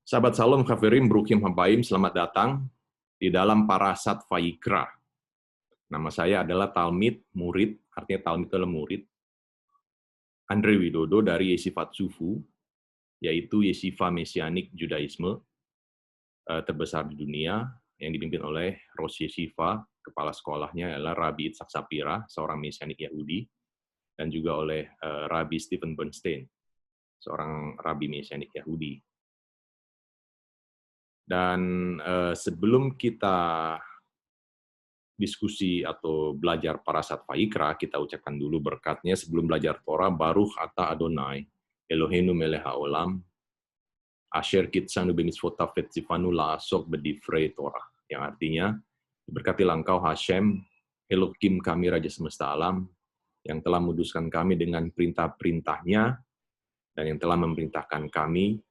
Sahabat Shalom, Khaverim, Brukim, Habaim, selamat datang di dalam Parasat Vayikra. Nama saya adalah Talmid, murid, artinya Talmid adalah murid, Andre Widodo dari Yeshivat Sufu, yaitu Yeshiva Mesianik Judaisme terbesar di dunia, yang dipimpin oleh Rosh Yeshiva, kepala sekolahnya adalah Rabbi Itzhak Sapira, seorang Mesianik Yahudi, dan juga oleh Rabbi Stephen Bernstein, seorang Rabbi Mesianik Yahudi. Dan sebelum kita diskusi atau belajar Parasat Vayikra, kita ucapkan dulu berkatnya sebelum belajar Torah. Baruch ata Adonai, Eloheinu melech haolam, asher kitsanu b'mitzvotav vetzivanu la'asok b'divrei Torah. Yang artinya, berkatilah engkau Hashem, Elohim kami Raja Semesta Alam, yang telah menguduskan kami dengan perintah-perintahnya, dan yang telah memerintahkan kami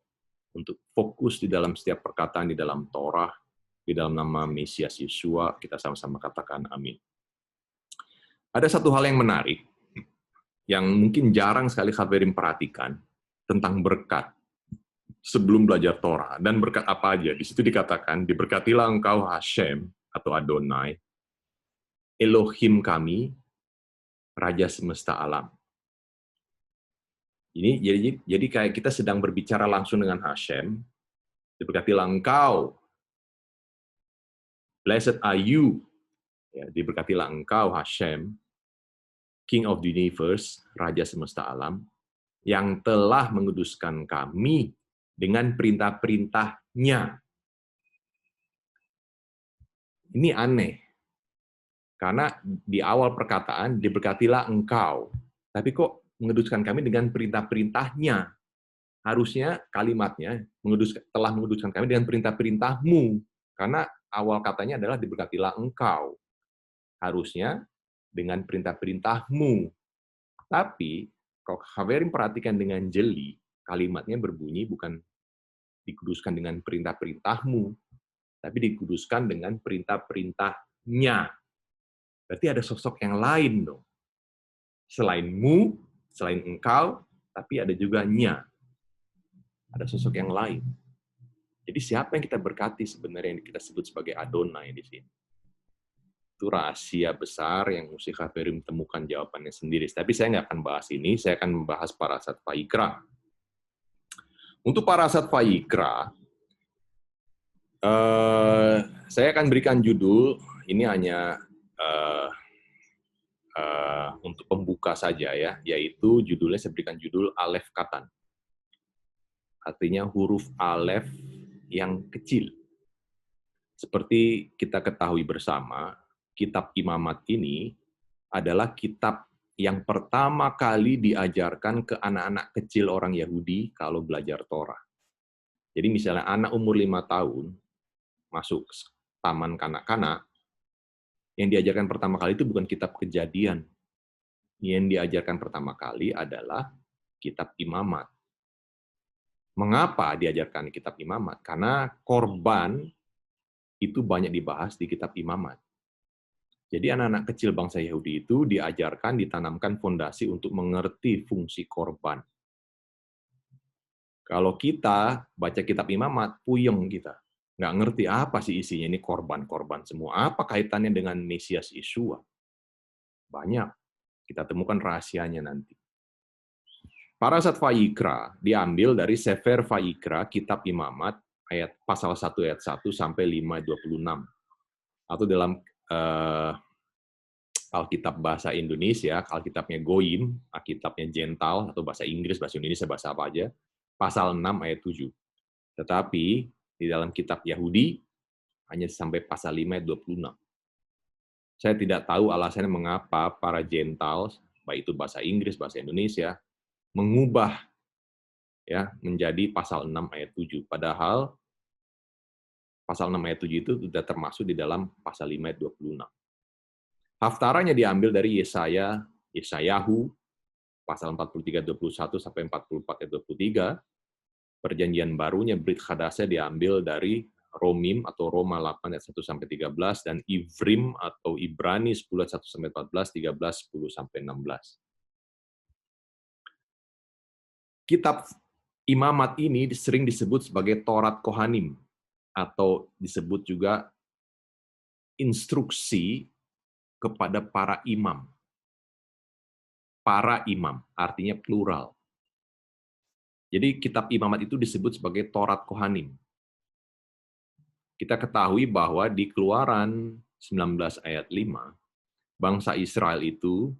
untuk fokus di dalam setiap perkataan di dalam Torah, di dalam nama Mesias Yeshua, kita sama-sama katakan amin. Ada satu hal yang menarik, yang mungkin jarang sekali Khaverim perhatikan, tentang berkat sebelum belajar Torah. Dan berkat apa aja? Di situ dikatakan, diberkatilah engkau Hashem, atau Adonai, Elohim kami, Raja Semesta Alam. Ini jadi kayak kita sedang berbicara langsung dengan Hashem, diberkatilah engkau, blessed are you, ya, diberkatilah engkau Hashem, King of the Universe, Raja Semesta Alam, yang telah menguduskan kami dengan perintah-perintahnya. Ini aneh, karena di awal perkataan, diberkatilah engkau, tapi kok menguduskan kami dengan perintah-perintahnya? Harusnya kalimatnya, telah menguduskan kami dengan perintah-perintahmu, karena awal katanya adalah diberkatilah engkau. Harusnya dengan perintah-perintahmu. Tapi, kalau Khaverim perhatikan dengan jeli, kalimatnya berbunyi bukan dikuduskan dengan perintah-perintahmu, tapi dikuduskan dengan perintah-perintahnya. Berarti ada sosok yang lain dong. Selainmu, selain engkau, tapi ada juga nya. Ada sosok yang lain. Jadi siapa yang kita berkati sebenarnya yang kita sebut sebagai Adonai di sini? Itu rahasia besar yang mesti Khaverim temukan jawabannya sendiri. Tapi saya nggak akan bahas ini, saya akan membahas Parasat Vayikra. Untuk Parasat Vayikra, saya akan berikan judul, ini hanya untuk pembuka saja ya, yaitu judulnya saya berikan judul Alef Katan. Artinya huruf Alef yang kecil. Seperti kita ketahui bersama, kitab Imamat ini adalah kitab yang pertama kali diajarkan ke anak-anak kecil orang Yahudi kalau belajar Torah. Jadi misalnya anak umur 5 tahun masuk taman kanak-kanak, yang diajarkan pertama kali itu bukan kitab Kejadian. Yang diajarkan pertama kali adalah kitab Imamat. Mengapa diajarkan kitab Imamat? Karena korban itu banyak dibahas di kitab Imamat. Jadi anak-anak kecil bangsa Yahudi itu diajarkan, ditanamkan fondasi untuk mengerti fungsi korban. Kalau kita baca kitab Imamat, puyeng kita. Nggak ngerti apa sih isinya, ini korban-korban semua. Apa kaitannya dengan Mesias Yeshua? Banyak. Kita temukan rahasianya nanti. Parasat Vayikra diambil dari Sefer Vayikra, kitab Imamat, ayat pasal 1 ayat 1 sampai 5:26. Atau dalam Alkitab bahasa Indonesia, Alkitabnya Goyim, Alkitabnya Jental, atau bahasa Inggris, bahasa Indonesia, bahasa apa aja, pasal 6 ayat 7. Tetapi di dalam kitab Yahudi hanya sampai pasal 5 ayat 26. Saya tidak tahu alasannya mengapa para Jental, baik itu bahasa Inggris, bahasa Indonesia, mengubah ya menjadi pasal 6 ayat 7. Padahal pasal 6 ayat 7 itu sudah termasuk di dalam pasal 5 ayat 26. Haftaranya diambil dari Yesayahu, pasal 43 ayat 21 sampai 44 ayat 23. Perjanjian barunya Brit Hadasnya diambil dari Romim atau Roma 8 ayat 1 sampai 13 dan Ivrim atau Ibrani 10 ayat 1 sampai 14, 13 10 sampai 16. Kitab Imamat ini sering disebut sebagai Torat Kohanim, atau disebut juga instruksi kepada para imam. Para imam, artinya plural. Jadi kitab imamat itu disebut sebagai Torat Kohanim. Kita ketahui bahwa di Keluaran 19 ayat 5, bangsa Israel itu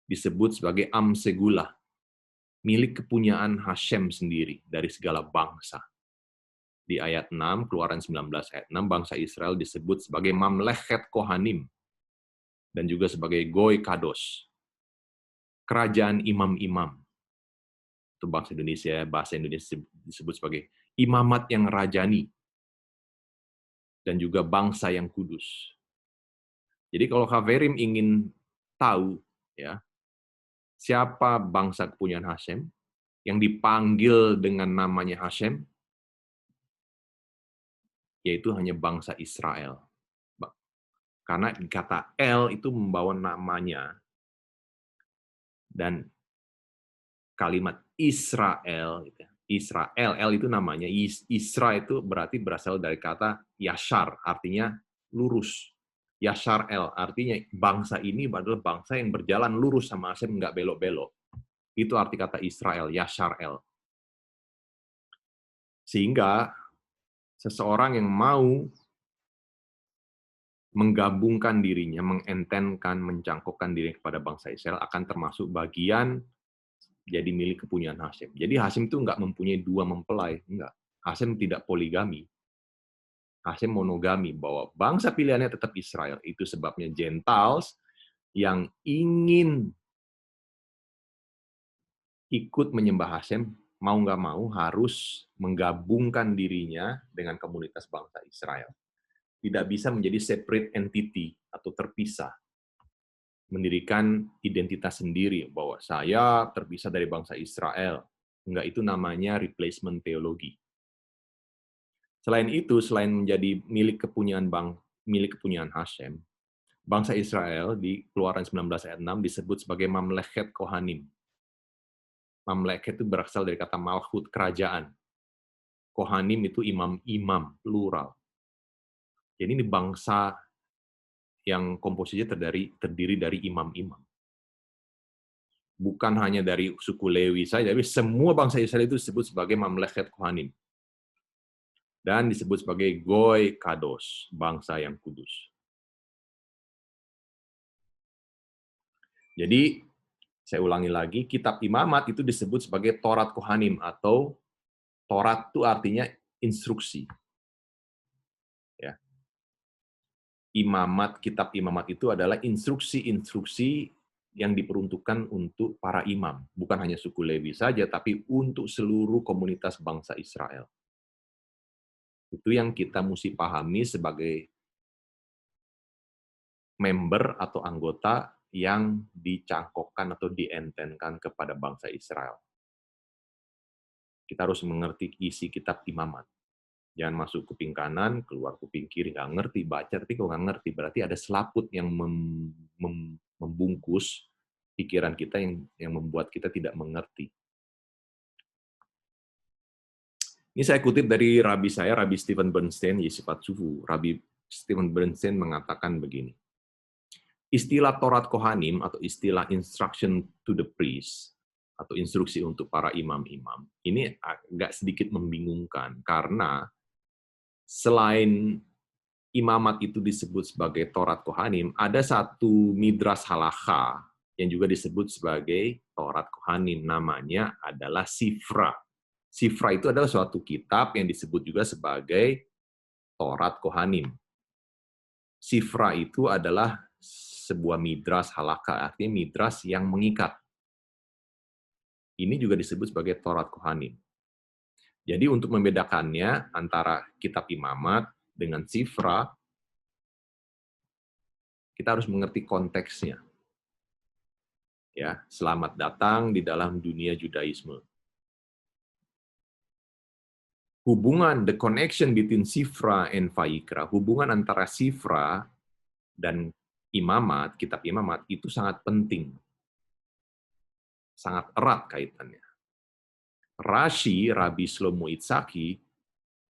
disebut sebagai Am Segulah, milik kepunyaan Hashem sendiri dari segala bangsa. Di ayat 6, Keluaran 19 ayat 6, bangsa Israel disebut sebagai Mamlechet Kohanim, dan juga sebagai Goy Kados, kerajaan imam-imam. Itu bahasa Indonesia disebut sebagai imamat yang rajani, dan juga bangsa yang kudus. Jadi kalau Haverim ingin tahu ya siapa bangsa kepunyaan Hashem yang dipanggil dengan namanya Hashem, yaitu hanya bangsa Israel. Karena kata El itu membawa namanya, dan kalimat Israel, Israel, El itu namanya, Isra itu berarti berasal dari kata Yashar, artinya lurus. Yashar El, artinya bangsa ini adalah bangsa yang berjalan lurus sama Hashem, nggak belok-belok. Itu arti kata Israel, Yashar El. Sehingga seseorang yang mau menggabungkan dirinya, mengentenkan, mencangkokkan diri kepada bangsa Israel akan termasuk bagian jadi milik kepunyaan Hashem. Jadi Hashem itu nggak mempunyai dua mempelai, enggak. Hashem tidak poligami. Hashem monogami, bahwa bangsa pilihannya tetap Israel. Itu sebabnya Gentiles yang ingin ikut menyembah Hashem, mau nggak mau harus menggabungkan dirinya dengan komunitas bangsa Israel. Tidak bisa menjadi separate entity atau terpisah. Mendirikan identitas sendiri, bahwa saya terpisah dari bangsa Israel. Enggak, itu namanya replacement teologi. Selain itu, selain menjadi milik kepunyaan Hashem, bangsa Israel di Keluaran 19 ayat 6 disebut sebagai Mamlechet Kohanim. Mamlechet itu berasal dari kata Malchut, kerajaan. Kohanim itu imam-imam, plural. Jadi ini bangsa yang komposisinya terdiri dari imam-imam. Bukan hanya dari suku Lewi saja, tapi semua bangsa Israel itu disebut sebagai Mamlechet Kohanim. Dan disebut sebagai Goy Kados, bangsa yang kudus. Jadi, saya ulangi lagi, kitab imamat itu disebut sebagai Torat Kohanim, atau Torat itu artinya instruksi. Ya. Kitab imamat itu adalah instruksi-instruksi yang diperuntukkan untuk para imam. Bukan hanya suku Lewi saja, tapi untuk seluruh komunitas bangsa Israel. Itu yang kita mesti pahami sebagai member atau anggota yang dicangkokkan atau dientenkan kepada bangsa Israel. Kita harus mengerti isi kitab imamat. Jangan masuk kuping kanan, keluar kuping kiri, nggak ngerti, baca, tapi kalau nggak ngerti, berarti ada selaput yang membungkus pikiran kita yang membuat kita tidak mengerti. Ini saya kutip dari Rabi saya, Rabi Stephen Bernstein, Yeshivat Sufu. Rabi Stephen Bernstein mengatakan begini, istilah Torat Kohanim atau istilah instruction to the priest atau instruksi untuk para imam-imam ini agak sedikit membingungkan, karena selain imamat itu disebut sebagai Torat Kohanim, ada satu midras halakha yang juga disebut sebagai Torat Kohanim, namanya adalah Sifra. Sifra itu adalah suatu kitab yang disebut juga sebagai Torat Kohanim. Sifra itu adalah sebuah midras halakha, artinya midras yang mengikat. Ini juga disebut sebagai Torat Kohanim. Jadi untuk membedakannya antara kitab imamat dengan Sifra, kita harus mengerti konteksnya. Ya, selamat datang di dalam dunia Judaisme. Hubungan, the connection between Sifra and Vayikra, hubungan antara Sifra dan imamat, kitab imamat, itu sangat penting. Sangat erat kaitannya. Rashi, Rabbi Shlomo Itzhaki,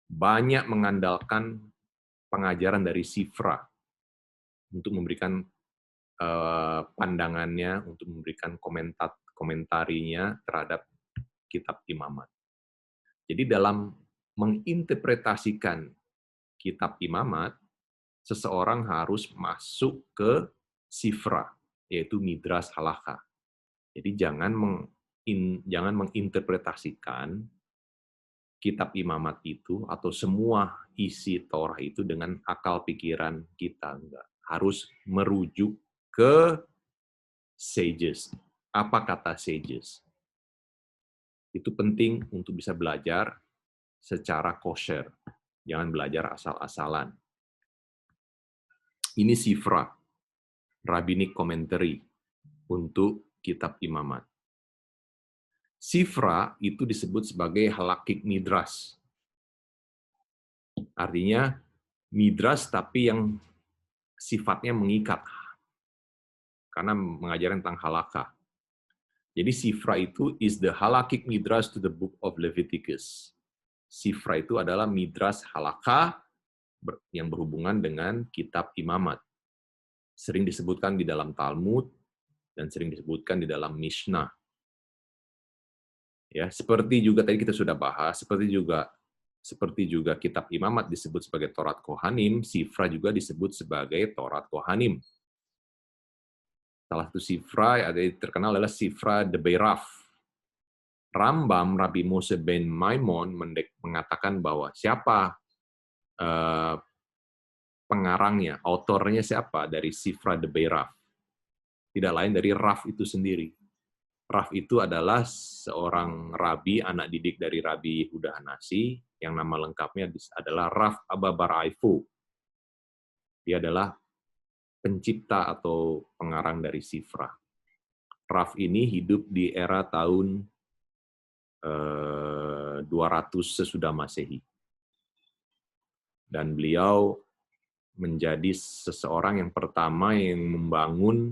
banyak mengandalkan pengajaran dari Sifra untuk memberikan pandangannya, untuk memberikan komentarinya terhadap kitab Imamat. Jadi dalam menginterpretasikan kitab Imamat, seseorang harus masuk ke Sifra, yaitu Midras Halakha. Jadi jangan menginterpretasikan kitab Imamat itu atau semua isi Torah itu dengan akal pikiran kita. Enggak. Harus merujuk ke sages. Apa kata sages? Itu penting untuk bisa belajar secara kosher. Jangan belajar asal-asalan. Ini Sifra, Rabbinic Commentary untuk kitab Imamat. Sifra itu disebut sebagai halakik midras. Artinya midras tapi yang sifatnya mengikat. Karena mengajarkan tentang halakha. Jadi Sifra itu is the halakik midras to the book of Leviticus. Sifra itu adalah midras halakha yang berhubungan dengan kitab Imamat. Sering disebutkan di dalam Talmud dan sering disebutkan di dalam Mishnah. Ya, seperti juga tadi kita sudah bahas, seperti juga kitab Imamat disebut sebagai Torat Kohanim, Sifra juga disebut sebagai Torat Kohanim. Salah satu Sifra yang terkenal adalah Sifra de Beiraf. Rambam, Rabbi Moshe ben Maimon mengatakan bahwa siapa pengarangnya, autornya siapa dari Sifra de Beiraf? Tidak lain dari Raf itu sendiri. Raf itu adalah seorang rabi, anak didik dari Rabbi Yehuda Hanasi, yang nama lengkapnya adalah Raf Abba bar Aifu. Dia adalah pencipta atau pengarang dari Sifra. Raf ini hidup di era tahun 200 sesudah Masehi. Dan beliau menjadi seseorang yang pertama yang membangun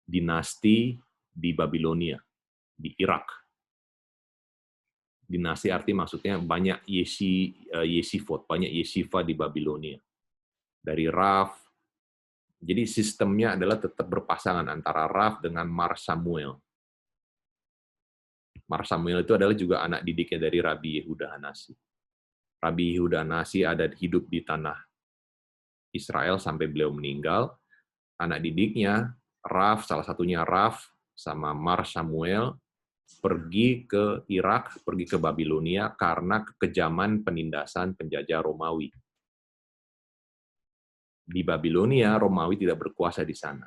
dinasti di Babilonia, di Irak. Dinasti arti maksudnya banyak yeshivot, banyak yeshiva di Babilonia. Dari Raf, jadi sistemnya adalah tetap berpasangan antara Raf dengan Mar Samuel. Mar Samuel itu adalah juga anak didiknya dari Rabbi Yehuda Hanasi. Rabbi Yehuda Hanasi ada hidup di tanah Israel sampai beliau meninggal. Anak didiknya, Raf, salah satunya Raf, sama Mar Samuel, pergi ke Irak, pergi ke Babilonia karena kekejaman penindasan penjajah Romawi. Di Babilonia, Romawi tidak berkuasa di sana.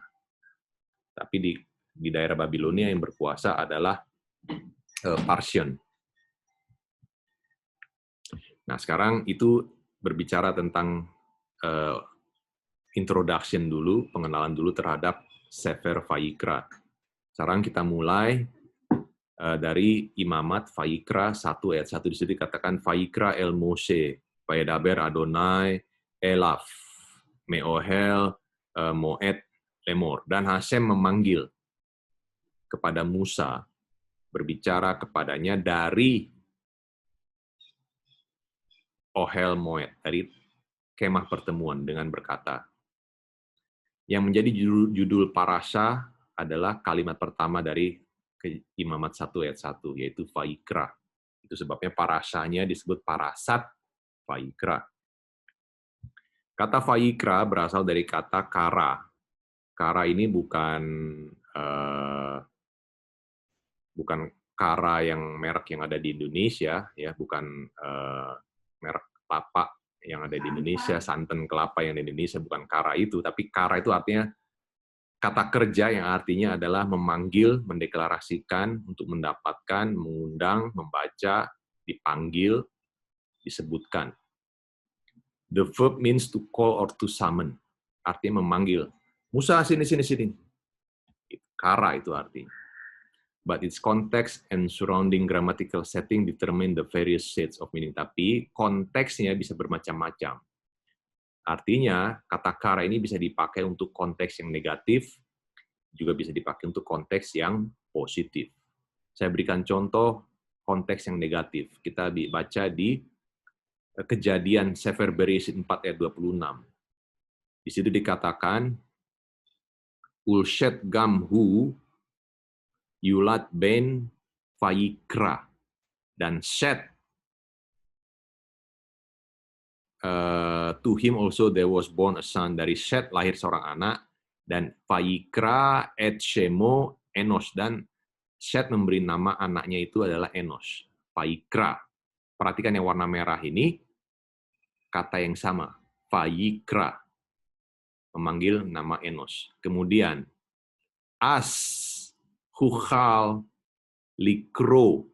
Tapi di daerah Babilonia yang berkuasa adalah Parsian. Nah, sekarang itu berbicara tentang introduction dulu, pengenalan dulu terhadap Sefer Vayikra. Sekarang kita mulai dari Imamat Vayikra 1 ayat 1 di situ dikatakan Vayikra el Moshe, Vayedaber Adonai elaf meohel moed lemor. Dan Hashem memanggil kepada Musa, berbicara kepadanya dari Ohel Moed, dari kemah pertemuan dengan berkata. Yang menjadi judul parasha adalah kalimat pertama dari Imamat 1 ayat 1, yaitu Vayikra. Itu sebabnya parashanya disebut parasat Vayikra. Kata Vayikra berasal dari kata kara. Kara ini bukan kara yang merek yang ada di Indonesia, ya, bukan merek kelapa yang ada di Indonesia, santan kelapa yang ada di Indonesia, bukan kara itu, tapi kara itu artinya kata kerja yang artinya adalah memanggil, mendeklarasikan, untuk mendapatkan, mengundang, membaca, dipanggil, disebutkan. The verb means to call or to summon. Artinya memanggil. Musa, sini, sini, sini. Kara itu artinya. But its context and surrounding grammatical setting determine the various shades of meaning. Tapi konteksnya bisa bermacam-macam. Artinya, kata kara ini bisa dipakai untuk konteks yang negatif, juga bisa dipakai untuk konteks yang positif. Saya berikan contoh konteks yang negatif. Kita baca di Kejadian Sefer Bereshit 4 ayat 26. Di situ dikatakan, Ulshet Gamhu Yulat Ben Vayikra. Dan Shet, to him also there was born a son. Dari Shet lahir seorang anak, dan Vayikra et Shemo Enos. Dan Shet memberi nama anaknya itu adalah Enos. Vayikra. Perhatikan yang warna merah ini, kata yang sama. Vayikra. Memanggil nama Enos. Kemudian, As, Huchal, Likro.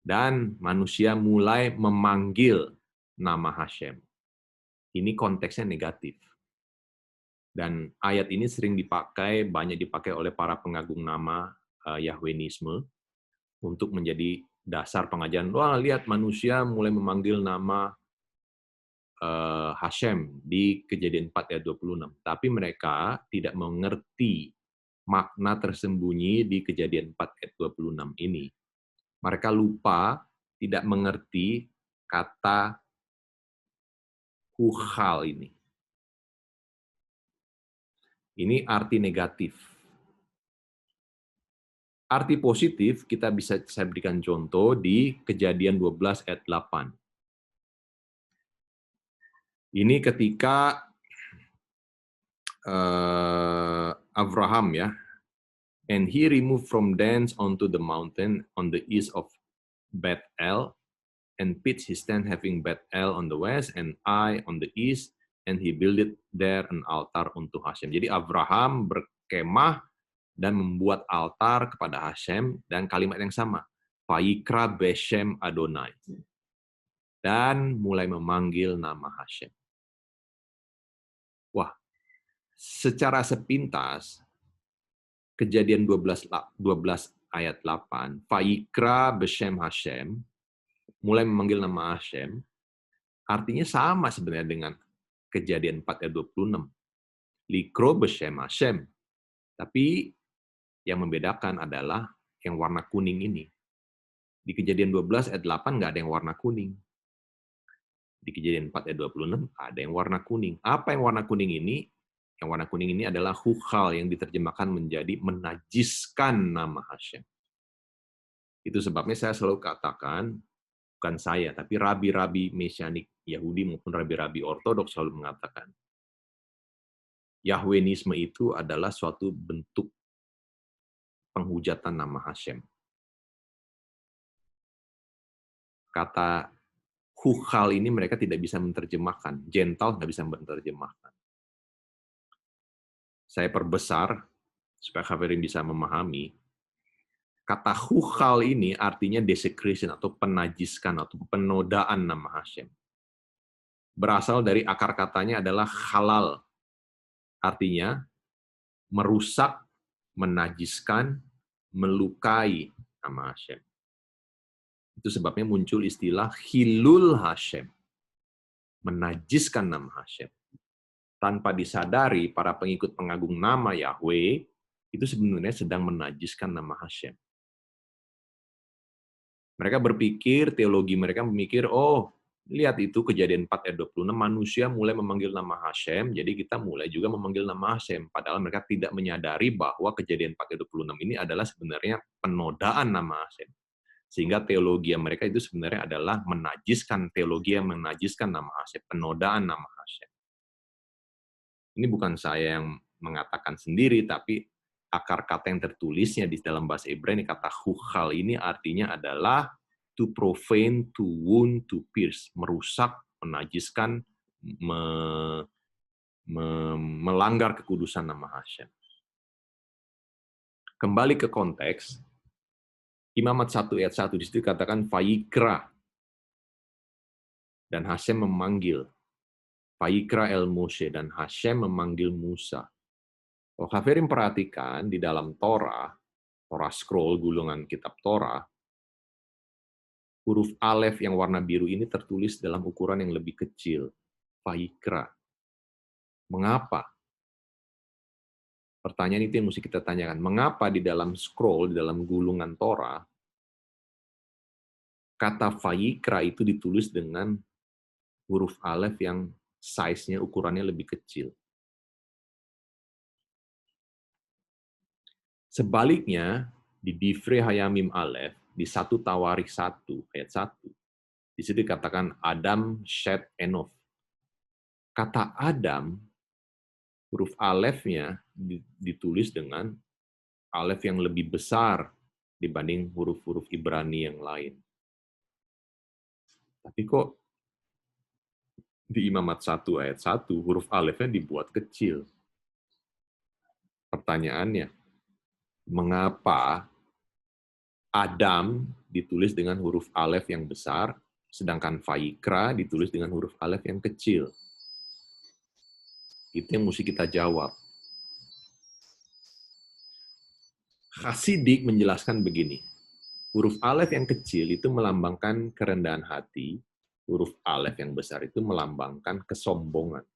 Dan manusia mulai memanggil nama Hashem. Ini konteksnya negatif. Dan ayat ini sering dipakai, banyak dipakai oleh para pengagung nama Yahwenisme untuk menjadi dasar pengajaran. Wah, lihat manusia mulai memanggil nama Hashem di Kejadian 4 ayat 26. Tapi mereka tidak mengerti makna tersembunyi di Kejadian 4 ayat 26 ini. Mereka lupa, tidak mengerti kata huchal ini. Ini arti negatif. Arti positif kita bisa saya berikan contoh di Kejadian 12 ayat 8. Ini ketika Abraham ya, and he removed from thence onto the mountain on the east of Bethel, and pitched his tent having Bethel on the west and Ai on the east, and he builded there an altar unto Hashem. Jadi Abraham berkemah dan membuat altar kepada Hashem, dan kalimat yang sama, Vayikra Beshem Adonai, dan mulai memanggil nama Hashem. Wah, secara sepintas, Kejadian 12 ayat 8, Vayikra Beshem Hashem, mulai memanggil nama Hashem, artinya sama sebenarnya dengan Kejadian 4 ayat 26. Likro Beshem Hashem. Tapi yang membedakan adalah yang warna kuning ini. Di Kejadian 12 ayat 8 nggak ada yang warna kuning. Di Kejadian 4 ayat 26 ada yang warna kuning. Apa yang warna kuning ini? Yang warna kuning ini adalah huchal yang diterjemahkan menjadi menajiskan nama Hashem. Itu sebabnya saya selalu katakan, bukan saya, tapi rabi-rabi Mesianik Yahudi maupun rabi-rabi Ortodoks selalu mengatakan, Yahwenisme itu adalah suatu bentuk penghujatan nama Hashem. Kata huchal ini mereka tidak bisa menerjemahkan, Gentile nggak bisa menerjemahkan. Saya perbesar, supaya Haverim bisa memahami, kata huchal ini artinya desecration atau penajiskan atau penodaan nama Hashem. Berasal dari akar katanya adalah halal, artinya merusak, menajiskan, melukai nama Hashem. Itu sebabnya muncul istilah hilul Hashem, menajiskan nama Hashem. Tanpa disadari, para pengikut pengagung nama Yahweh itu sebenarnya sedang menajiskan nama Hashem. Mereka berpikir, teologi mereka memikir, oh, lihat itu Kejadian 4 ayat 26, manusia mulai memanggil nama Hashem, jadi kita mulai juga memanggil nama Hashem. Padahal mereka tidak menyadari bahwa Kejadian 4 ayat 26 ini adalah sebenarnya penodaan nama Hashem. Sehingga teologi mereka itu sebenarnya adalah menajiskan, teologi yang menajiskan nama Hashem, penodaan nama Hashem. Ini bukan saya yang mengatakan sendiri, tapi akar kata yang tertulisnya di dalam bahasa Ibrani, kata huchal ini artinya adalah to profane, to wound, to pierce, merusak, menajiskan, melanggar kekudusan nama Hashem. Kembali ke konteks, Imamat 1 ayat 1 di situ dikatakan Vayikra, dan Hashem memanggil. Vayikra el Moshe, dan Hashem memanggil Musa. Kalau Haverim perhatikan di dalam Torah scroll, gulungan kitab Torah, huruf alef yang warna biru ini tertulis dalam ukuran yang lebih kecil, Vayikra. Mengapa? Pertanyaan itu yang mesti kita tanyakan. Mengapa di dalam scroll, di dalam gulungan Torah, kata Vayikra itu ditulis dengan huruf alef yang size-nya, ukurannya lebih kecil. Sebaliknya, di Divrei Hayamim Alef, di 1 Tawarikh 1 ayat 1, di situ dikatakan Adam, Shet, Enof. Kata Adam, huruf alefnya ditulis dengan alef yang lebih besar dibanding huruf-huruf Ibrani yang lain. Tapi kok di Imamat 1 ayat 1, huruf alefnya dibuat kecil. Pertanyaannya, mengapa Adam ditulis dengan huruf alef yang besar, sedangkan Vayikra ditulis dengan huruf alef yang kecil? Itu yang mesti kita jawab. Hasidik menjelaskan begini, huruf alef yang kecil itu melambangkan kerendahan hati, huruf alef yang besar itu melambangkan kesombongan.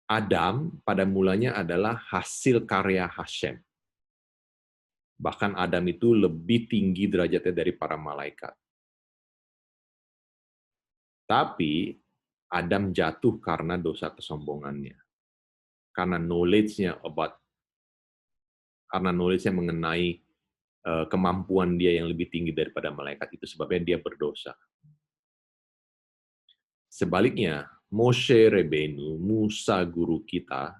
Adam pada mulanya adalah hasil karya Hashem. Bahkan Adam itu lebih tinggi derajatnya dari para malaikat. Tapi Adam jatuh karena dosa kesombongannya. Karena knowledge-nya mengenai kemampuan dia yang lebih tinggi daripada malaikat, itu sebabnya dia berdosa. Sebaliknya, Moshe Rebenu, Musa guru kita,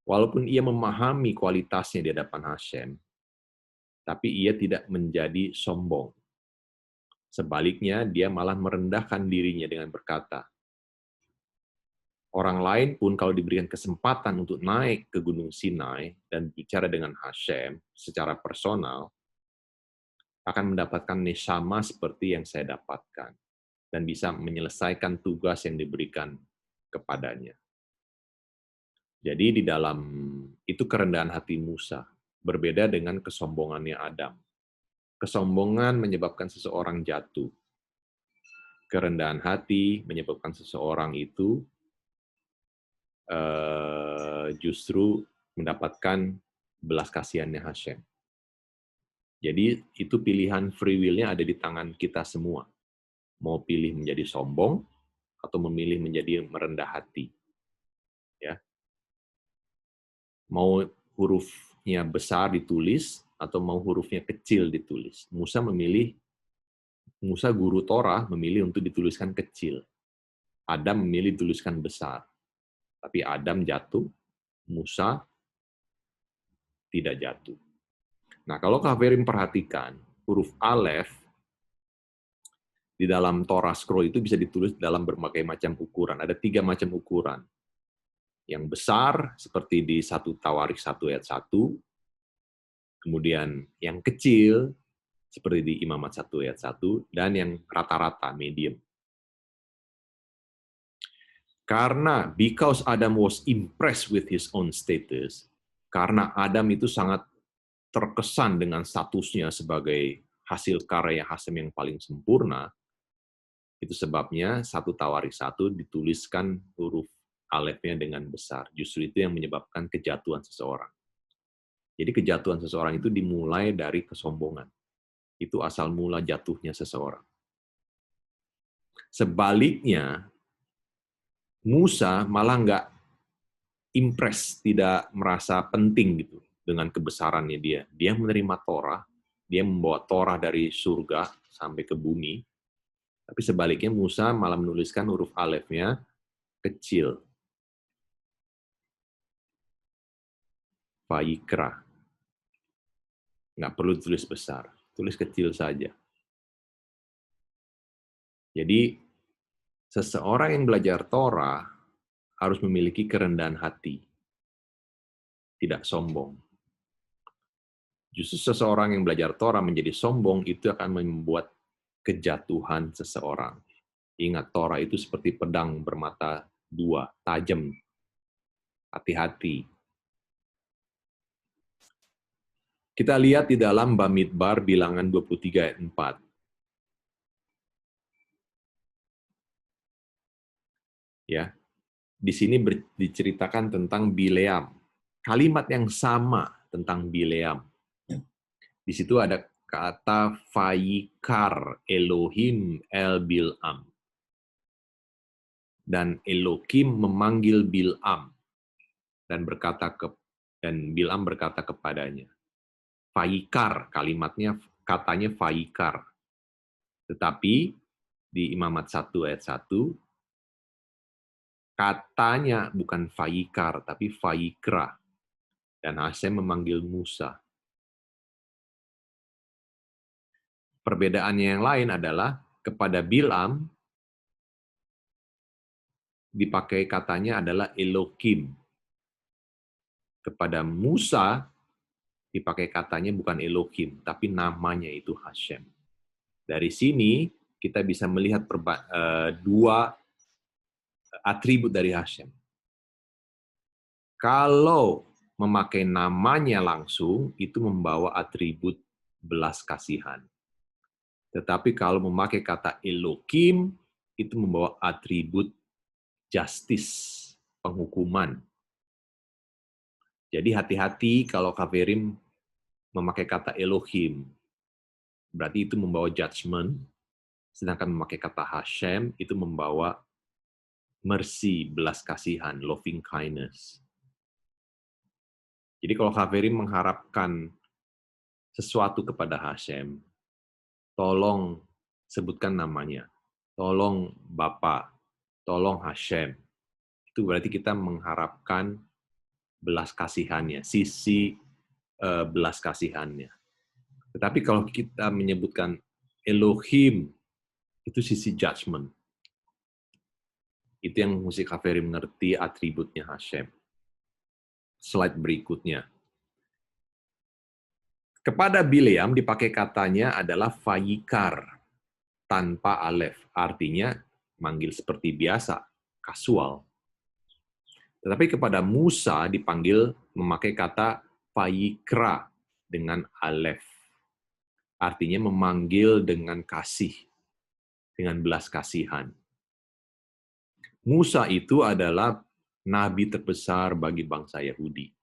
walaupun ia memahami kualitasnya di hadapan Hashem, tapi ia tidak menjadi sombong. Sebaliknya, dia malah merendahkan dirinya dengan berkata, orang lain pun kalau diberikan kesempatan untuk naik ke Gunung Sinai dan bicara dengan Hashem secara personal, akan mendapatkan neshama seperti yang saya dapatkan, dan bisa menyelesaikan tugas yang diberikan kepadanya. Jadi di dalam itu kerendahan hati Musa, berbeda dengan kesombongannya Adam. Kesombongan menyebabkan seseorang jatuh. Kerendahan hati menyebabkan seseorang itu justru mendapatkan belas kasihannya Hashem. Jadi itu pilihan free will-nya ada di tangan kita semua. Mau pilih menjadi sombong atau memilih menjadi merendah hati. Ya. Mau hurufnya besar ditulis atau mau hurufnya kecil ditulis. Musa guru Torah memilih untuk dituliskan kecil. Adam memilih dituliskan besar. Tapi Adam jatuh, Musa tidak jatuh. Nah, kalau Kaverim perhatikan, huruf Alef di dalam Torah Scroll itu bisa ditulis dalam berbagai macam ukuran. Ada 3 macam ukuran. Yang besar, seperti di 1 Tawarikh 1 ayat 1, kemudian yang kecil, seperti di Imamat 1 ayat 1, dan yang rata-rata, medium. Karena because Adam was impressed with his own status, karena Adam itu sangat terkesan dengan statusnya sebagai hasil karya Hashem yang paling sempurna, itu sebabnya 1 Tawarikh 1 dituliskan huruf alefnya dengan besar. Justru itu yang menyebabkan kejatuhan seseorang. Jadi kejatuhan seseorang itu dimulai dari kesombongan. Itu asal mula jatuhnya seseorang. Sebaliknya, Musa malah nggak impress, tidak merasa penting gitu dengan kebesarannya dia. Dia menerima Torah, dia membawa Torah dari surga sampai ke bumi, tapi sebaliknya Musa malah menuliskan huruf alefnya kecil. Vayikra. Nggak perlu tulis besar, tulis kecil saja. Jadi, seseorang yang belajar Torah harus memiliki kerendahan hati, tidak sombong. Justru seseorang yang belajar Torah menjadi sombong itu akan membuat kejatuhan seseorang. Ingat, Torah itu seperti pedang bermata 2, tajam. Hati-hati. Kita lihat di dalam Bamidbar bilangan 23 ayat 4. Ya. Di sini diceritakan tentang Bileam. Kalimat yang sama tentang Bileam. Di situ ada kata Vayikar Elohim el Bil'am. Dan Elohim memanggil Bil'am dan Bil'am berkata kepadanya. Vayikar, katanya Vayikar. Tetapi di Imamat 1 ayat 1, katanya bukan Vayikar, tapi Vayikra. Dan Hashem memanggil Musa. Perbedaannya yang lain adalah kepada Bil'am, dipakai katanya adalah Elohim. Kepada Musa, dipakai katanya bukan Elohim, tapi namanya itu Hashem. Dari sini, kita bisa melihat dua atribut dari Hashem. Kalau memakai namanya langsung, itu membawa atribut belas kasihan. Tetapi kalau memakai kata Elohim, itu membawa atribut justice, penghukuman. Jadi hati-hati kalau Kaverim memakai kata Elohim, berarti itu membawa judgment, sedangkan memakai kata Hashem itu membawa mercy, belas kasihan, loving kindness. Jadi kalau Kaverim mengharapkan sesuatu kepada Hashem, tolong sebutkan namanya, tolong Bapa, tolong Hashem. Itu berarti kita mengharapkan belas kasihannya, sisi belas kasihannya. Tetapi kalau kita menyebutkan Elohim, itu sisi judgment. Itu yang mesti Kaverim mengerti atributnya Hashem. Slide berikutnya. Kepada Bileam dipakai katanya adalah Vayikar, tanpa alef. Artinya manggil seperti biasa, kasual. Tetapi kepada Musa dipanggil memakai kata Vayikra dengan alef. Artinya memanggil dengan kasih, dengan belas kasihan. Musa itu adalah nabi terbesar bagi bangsa Yahudi.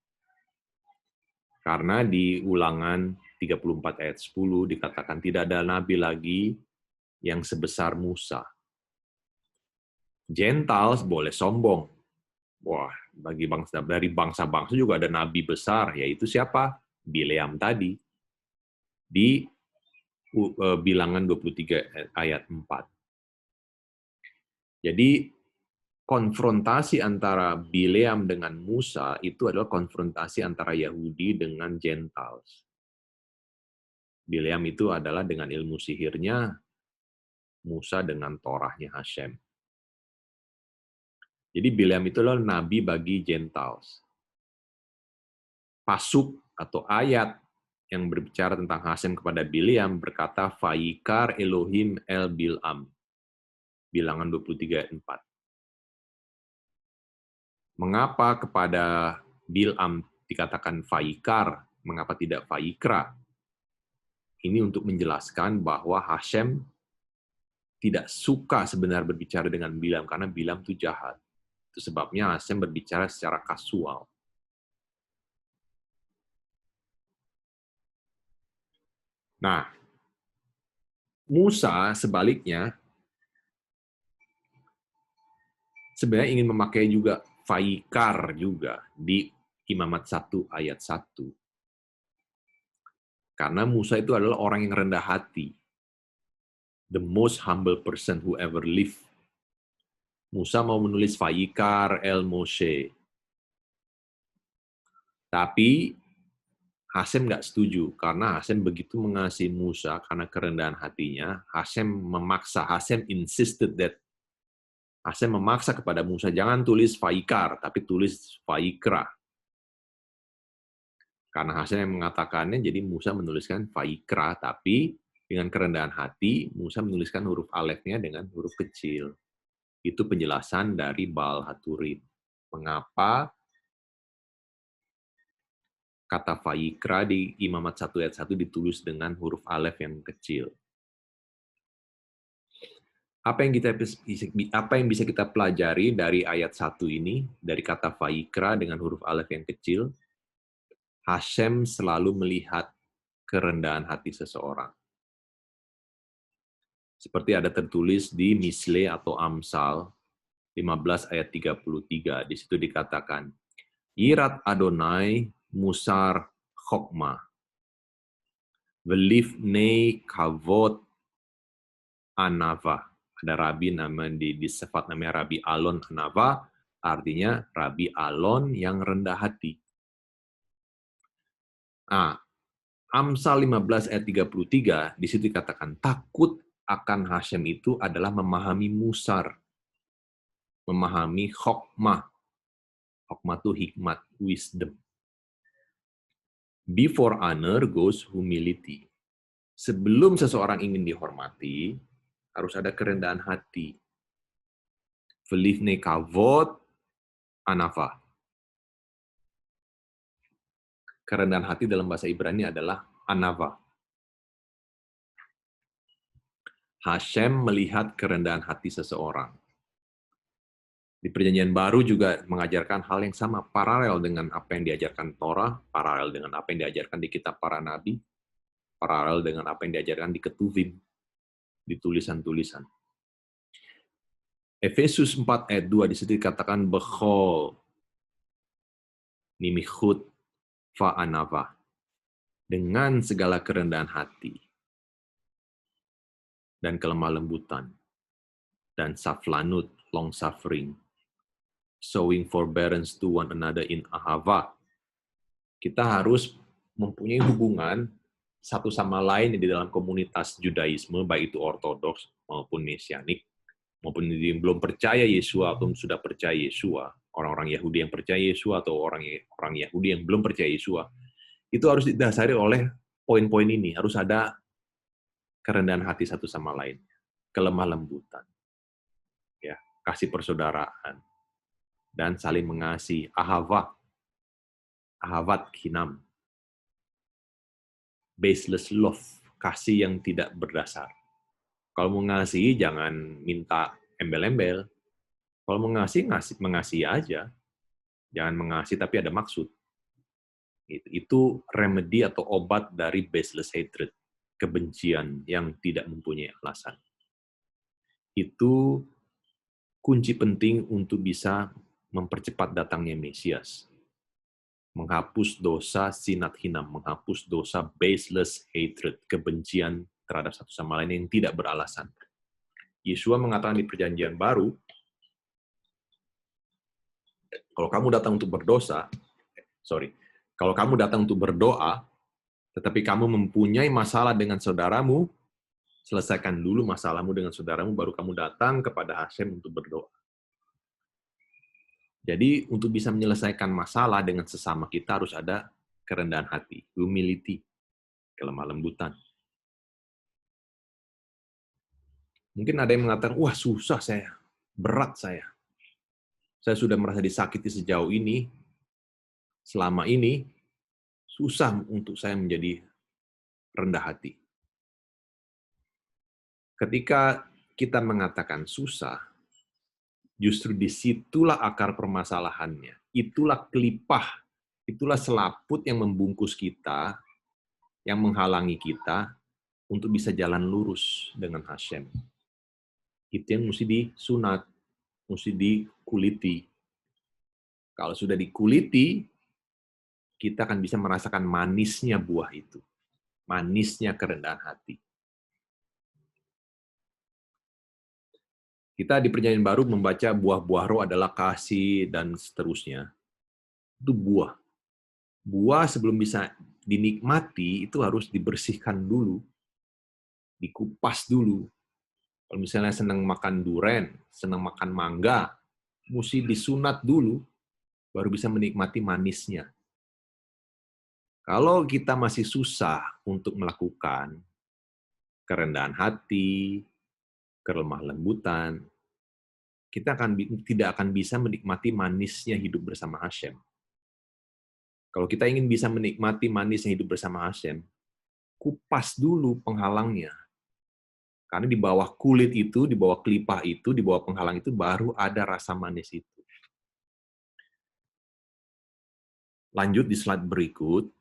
Karena di Ulangan 34 ayat 10 dikatakan tidak ada nabi lagi yang sebesar Musa. Gentiles boleh sombong. Wah, dari bangsa-bangsa juga ada nabi besar, yaitu siapa? Bileam tadi. Di Bilangan 23 ayat 4. Jadi, konfrontasi antara Bileam dengan Musa itu adalah konfrontasi antara Yahudi dengan Gentiles. Bileam itu adalah dengan ilmu sihirnya, Musa dengan Torahnya Hashem. Jadi Bileam itu adalah nabi bagi Gentiles. Pasuk atau ayat yang berbicara tentang Hashem kepada Bileam berkata, Vayikar Elohim el Bil'am. Bilangan 23 ayat 4. Mengapa kepada Bil'am dikatakan Vayikar, mengapa tidak Vayikra? Ini untuk menjelaskan bahwa Hashem tidak suka sebenarnya berbicara dengan Bileam, karena Bileam itu jahat. Itu sebabnya Hashem berbicara secara kasual. Nah, Musa sebaliknya sebenarnya ingin memakai juga Vayikar juga di Imamat 1 ayat 1. Karena Musa itu adalah orang yang rendah hati. The most humble person who ever lived. Musa mau menulis Vayikar el Moshe. Tapi Hashem nggak setuju, karena Hashem begitu mengasihi Musa karena kerendahan hatinya, Hashem memaksa kepada Musa, jangan tulis Vayikar, tapi tulis Vayikra. Karena Hashem yang mengatakannya, jadi Musa menuliskan Vayikra, tapi dengan kerendahan hati, Musa menuliskan huruf alefnya dengan huruf kecil. Itu penjelasan dari Baal Haturim. Mengapa kata Vayikra di Imamat 1 ayat 1 ditulis dengan huruf alef yang kecil. Apa yang bisa kita pelajari dari ayat 1 ini, dari kata Vayikra dengan huruf alef yang kecil? Hashem selalu melihat kerendahan hati seseorang. Seperti ada tertulis di Misle atau Amsal 15 ayat 33. Di situ dikatakan, Yirat Adonai musar chokmah, velifnei kavod anava. Ada rabi di Sefat namanya Rabi Alon Anava, artinya Rabi Alon yang rendah hati. Nah, Amsal 15 ayat 33, di situ dikatakan, takut akan Hashem itu adalah memahami musar, memahami hokmah. Hokmah itu hikmat, wisdom. Before honor goes humility. Sebelum seseorang ingin dihormati, harus ada kerendahan hati. Velifne kavod anava. Kerendahan hati dalam bahasa Ibrani adalah anava. Hashem melihat kerendahan hati seseorang. Di Perjanjian Baru juga mengajarkan hal yang sama, paralel dengan apa yang diajarkan Torah, paralel dengan apa yang diajarkan di kitab para nabi, paralel dengan apa yang diajarkan di Ketuvim, di tulisan-tulisan. Efesus 4 ayat 2 di situ dikatakan bechol nimichut fa'anava, dengan segala kerendahan hati dan kelemah lembutan dan saflanut, long suffering, showing forbearance to one another in ahava. Kita harus mempunyai hubungan satu sama lain di dalam komunitas Judaisme, baik itu ortodoks maupun mesianik, maupun yang belum percaya Yesua atau sudah percaya Yesua, orang-orang Yahudi yang percaya Yesua atau orang Yahudi yang belum percaya Yesua, itu harus didasari oleh poin-poin ini. Harus ada kerendahan hati satu sama lain, kelemah lembutan, ya, kasih persaudaraan, dan saling mengasihi, ahava, ahavat kinam, baseless love, kasih yang tidak berdasar. Kalau mengasihi jangan minta embel-embel. Kalau mengasihi aja. Jangan mengasihi tapi ada maksud. Itu remedi atau obat dari baseless hatred, kebencian yang tidak mempunyai alasan. Itu kunci penting untuk bisa mempercepat datangnya Mesias. Menghapus dosa sinat hinam, menghapus dosa baseless hatred, kebencian terhadap satu sama lain yang tidak beralasan. Yesua mengatakan di Perjanjian Baru, kalau kamu datang untuk kalau kamu datang untuk berdoa, tetapi kamu mempunyai masalah dengan saudaramu, selesaikan dulu masalahmu dengan saudaramu, baru kamu datang kepada Hashem untuk berdoa. Jadi, untuk bisa menyelesaikan masalah dengan sesama kita harus ada kerendahan hati, humility, kelemah lembutan. Mungkin ada yang mengatakan, wah susah saya, berat saya. Saya sudah merasa disakiti sejauh ini, selama ini, susah untuk saya menjadi rendah hati. Ketika kita mengatakan susah, justru disitulah akar permasalahannya. Itulah kelipah, itulah selaput yang membungkus kita, yang menghalangi kita untuk bisa jalan lurus dengan Hashem. Itu yang mesti disunat, mesti dikuliti. Kalau sudah dikuliti, kita akan bisa merasakan manisnya buah itu. Manisnya kerendahan hati. Kita di Perjanjian Baru membaca buah-buah roh adalah kasih dan seterusnya. Itu buah. Buah sebelum bisa dinikmati itu harus dibersihkan dulu. Dikupas dulu. Kalau misalnya senang makan duren, senang makan mangga, mesti disunat dulu, baru bisa menikmati manisnya. Kalau kita masih susah untuk melakukan kerendahan hati, kelemah lembutan, kita tidak akan bisa menikmati manisnya hidup bersama Hashem. Kalau kita ingin bisa menikmati manisnya hidup bersama Hashem, kupas dulu penghalangnya. Karena di bawah kulit itu, di bawah kelipah itu, di bawah penghalang itu, baru ada rasa manis itu. Lanjut di slide berikut.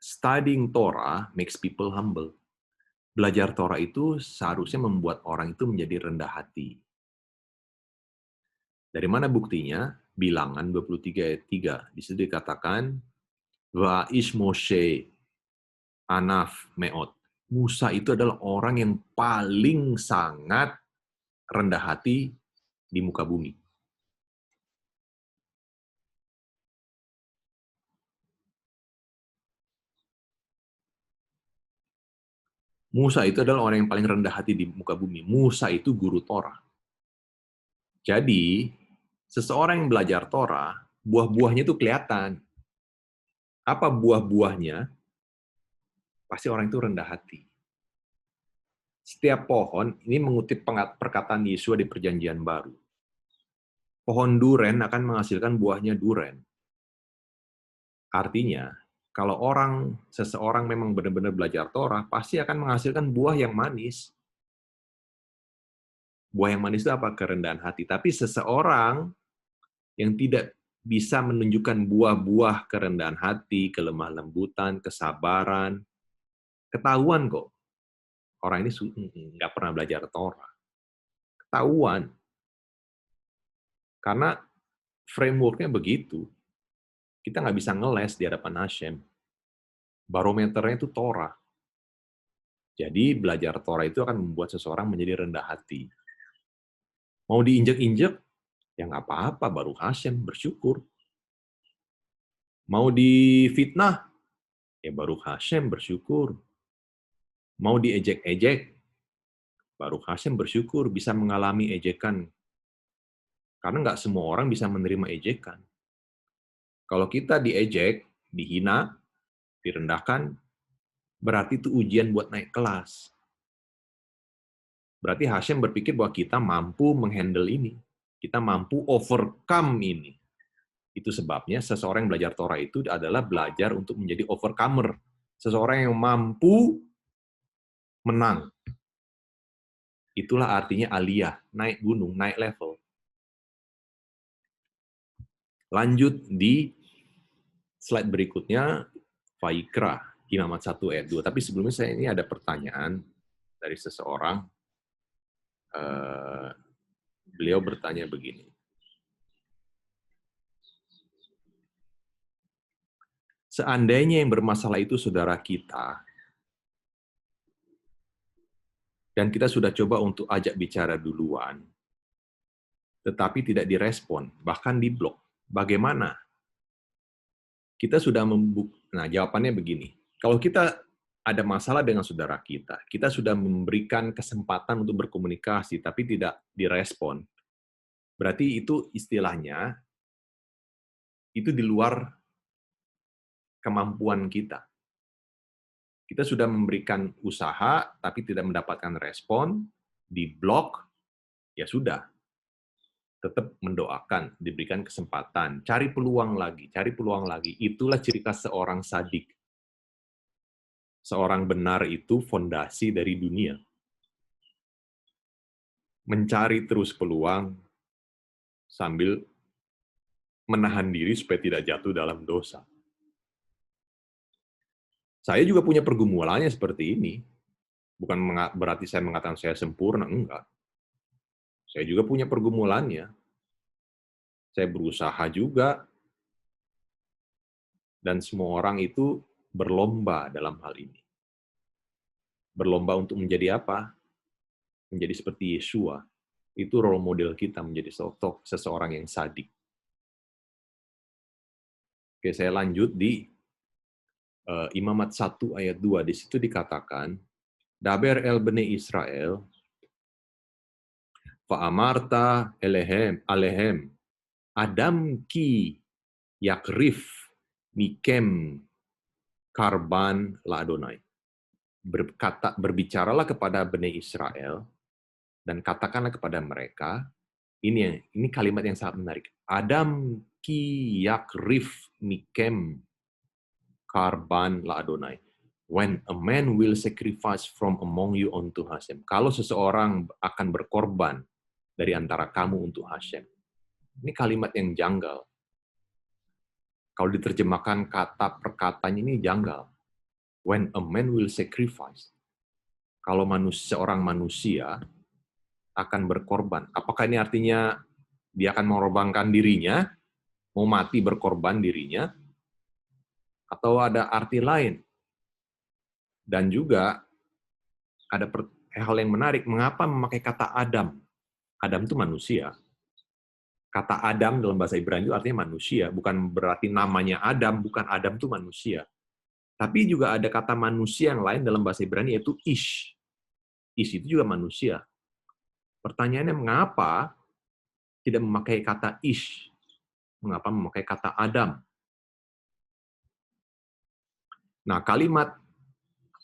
Studying Torah makes people humble. Belajar Torah itu seharusnya membuat orang itu menjadi rendah hati. Dari mana buktinya? Bilangan 23 ayat 3. Di situ dikatakan, Va'ish Moshe Anaf Meot. Musa itu adalah orang yang paling sangat rendah hati di muka bumi. Musa itu adalah orang yang paling rendah hati di muka bumi. Musa itu guru Torah. Jadi, seseorang yang belajar Torah, buah-buahnya itu kelihatan. Apa buah-buahnya? Pasti orang itu rendah hati. Setiap pohon, ini mengutip perkataan Yesua di Perjanjian Baru. Pohon duren akan menghasilkan buahnya duren. Artinya, kalau seseorang memang benar-benar belajar Torah, pasti akan menghasilkan buah yang manis. Buah yang manis itu apa? Kerendahan hati. Tapi seseorang yang tidak bisa menunjukkan buah-buah kerendahan hati, kelemah lembutan, kesabaran, ketahuan kok. Orang ini nggak pernah belajar Torah. Ketahuan. Karena framework-nya begitu. Kita nggak bisa ngeles di hadapan Hashem. Barometernya itu Torah. Jadi belajar Torah itu akan membuat seseorang menjadi rendah hati. Mau diinjek-injek, ya nggak apa-apa, baru Hashem, bersyukur. Mau difitnah, ya baru Hashem, bersyukur. Mau diejek-ejek, baru Hashem bersyukur bisa mengalami ejekan. Karena nggak semua orang bisa menerima ejekan. Kalau kita diejek, dihina, direndahkan, berarti itu ujian buat naik kelas. Berarti Hashem berpikir bahwa kita mampu menghandle ini. Kita mampu overcome ini. Itu sebabnya seseorang yang belajar Torah itu adalah belajar untuk menjadi overcomer. Seseorang yang mampu menang. Itulah artinya aliyah, naik gunung, naik level. Lanjut di slide berikutnya, Vaikra, Imamat 1 ayat 2. Tapi sebelumnya saya ini ada pertanyaan dari seseorang. Beliau bertanya begini. Seandainya yang bermasalah itu saudara kita, dan kita sudah coba untuk ajak bicara duluan, tetapi tidak direspon, bahkan diblok. Bagaimana? Kita sudah Nah, jawabannya begini. Kalau kita ada masalah dengan saudara kita sudah memberikan kesempatan untuk berkomunikasi, tapi tidak direspon. Berarti itu istilahnya, itu di luar kemampuan kita. Kita sudah memberikan usaha, tapi tidak mendapatkan respon, diblok, ya sudah. Tetap mendoakan, diberikan kesempatan, cari peluang lagi, cari peluang lagi. Itulah ciri khas seorang sadik. Seorang benar itu fondasi dari dunia. Mencari terus peluang sambil menahan diri supaya tidak jatuh dalam dosa. Saya juga punya pergumulannya seperti ini. Bukan berarti saya mengatakan saya sempurna, enggak. Saya juga punya pergumulannya. Saya berusaha juga, dan semua orang itu berlomba dalam hal ini. Berlomba untuk menjadi apa? Menjadi seperti Yesua. Itu role model kita menjadi seseorang yang sadik. Oke, saya lanjut di Imamat 1 ayat 2. Di situ dikatakan, Daber el bene Israel, fa'amarta alehem, Adam ki yakrif mikem karban la Adonai. Berbicaralah kepada Bani Israel, dan katakanlah kepada mereka, ini kalimat yang sangat menarik. Adam ki yakrif mikem karban la Adonai. When a man will sacrifice from among you unto Hashem. Kalau seseorang akan berkorban dari antara kamu untuk Hashem. Ini kalimat yang janggal. Kalau diterjemahkan kata per katanya ini janggal. When a man will sacrifice. Kalau seorang manusia akan berkorban. Apakah ini artinya dia akan mengorbankan dirinya, mau mati berkorban dirinya, atau ada arti lain? Dan juga ada hal yang menarik, mengapa memakai kata Adam? Adam itu manusia. Kata Adam dalam bahasa Ibrani itu artinya manusia, bukan berarti namanya Adam, bukan Adam itu manusia. Tapi juga ada kata manusia yang lain dalam bahasa Ibrani yaitu Ish. Ish itu juga manusia. Pertanyaannya mengapa tidak memakai kata Ish? Mengapa memakai kata Adam? Nah, kalimat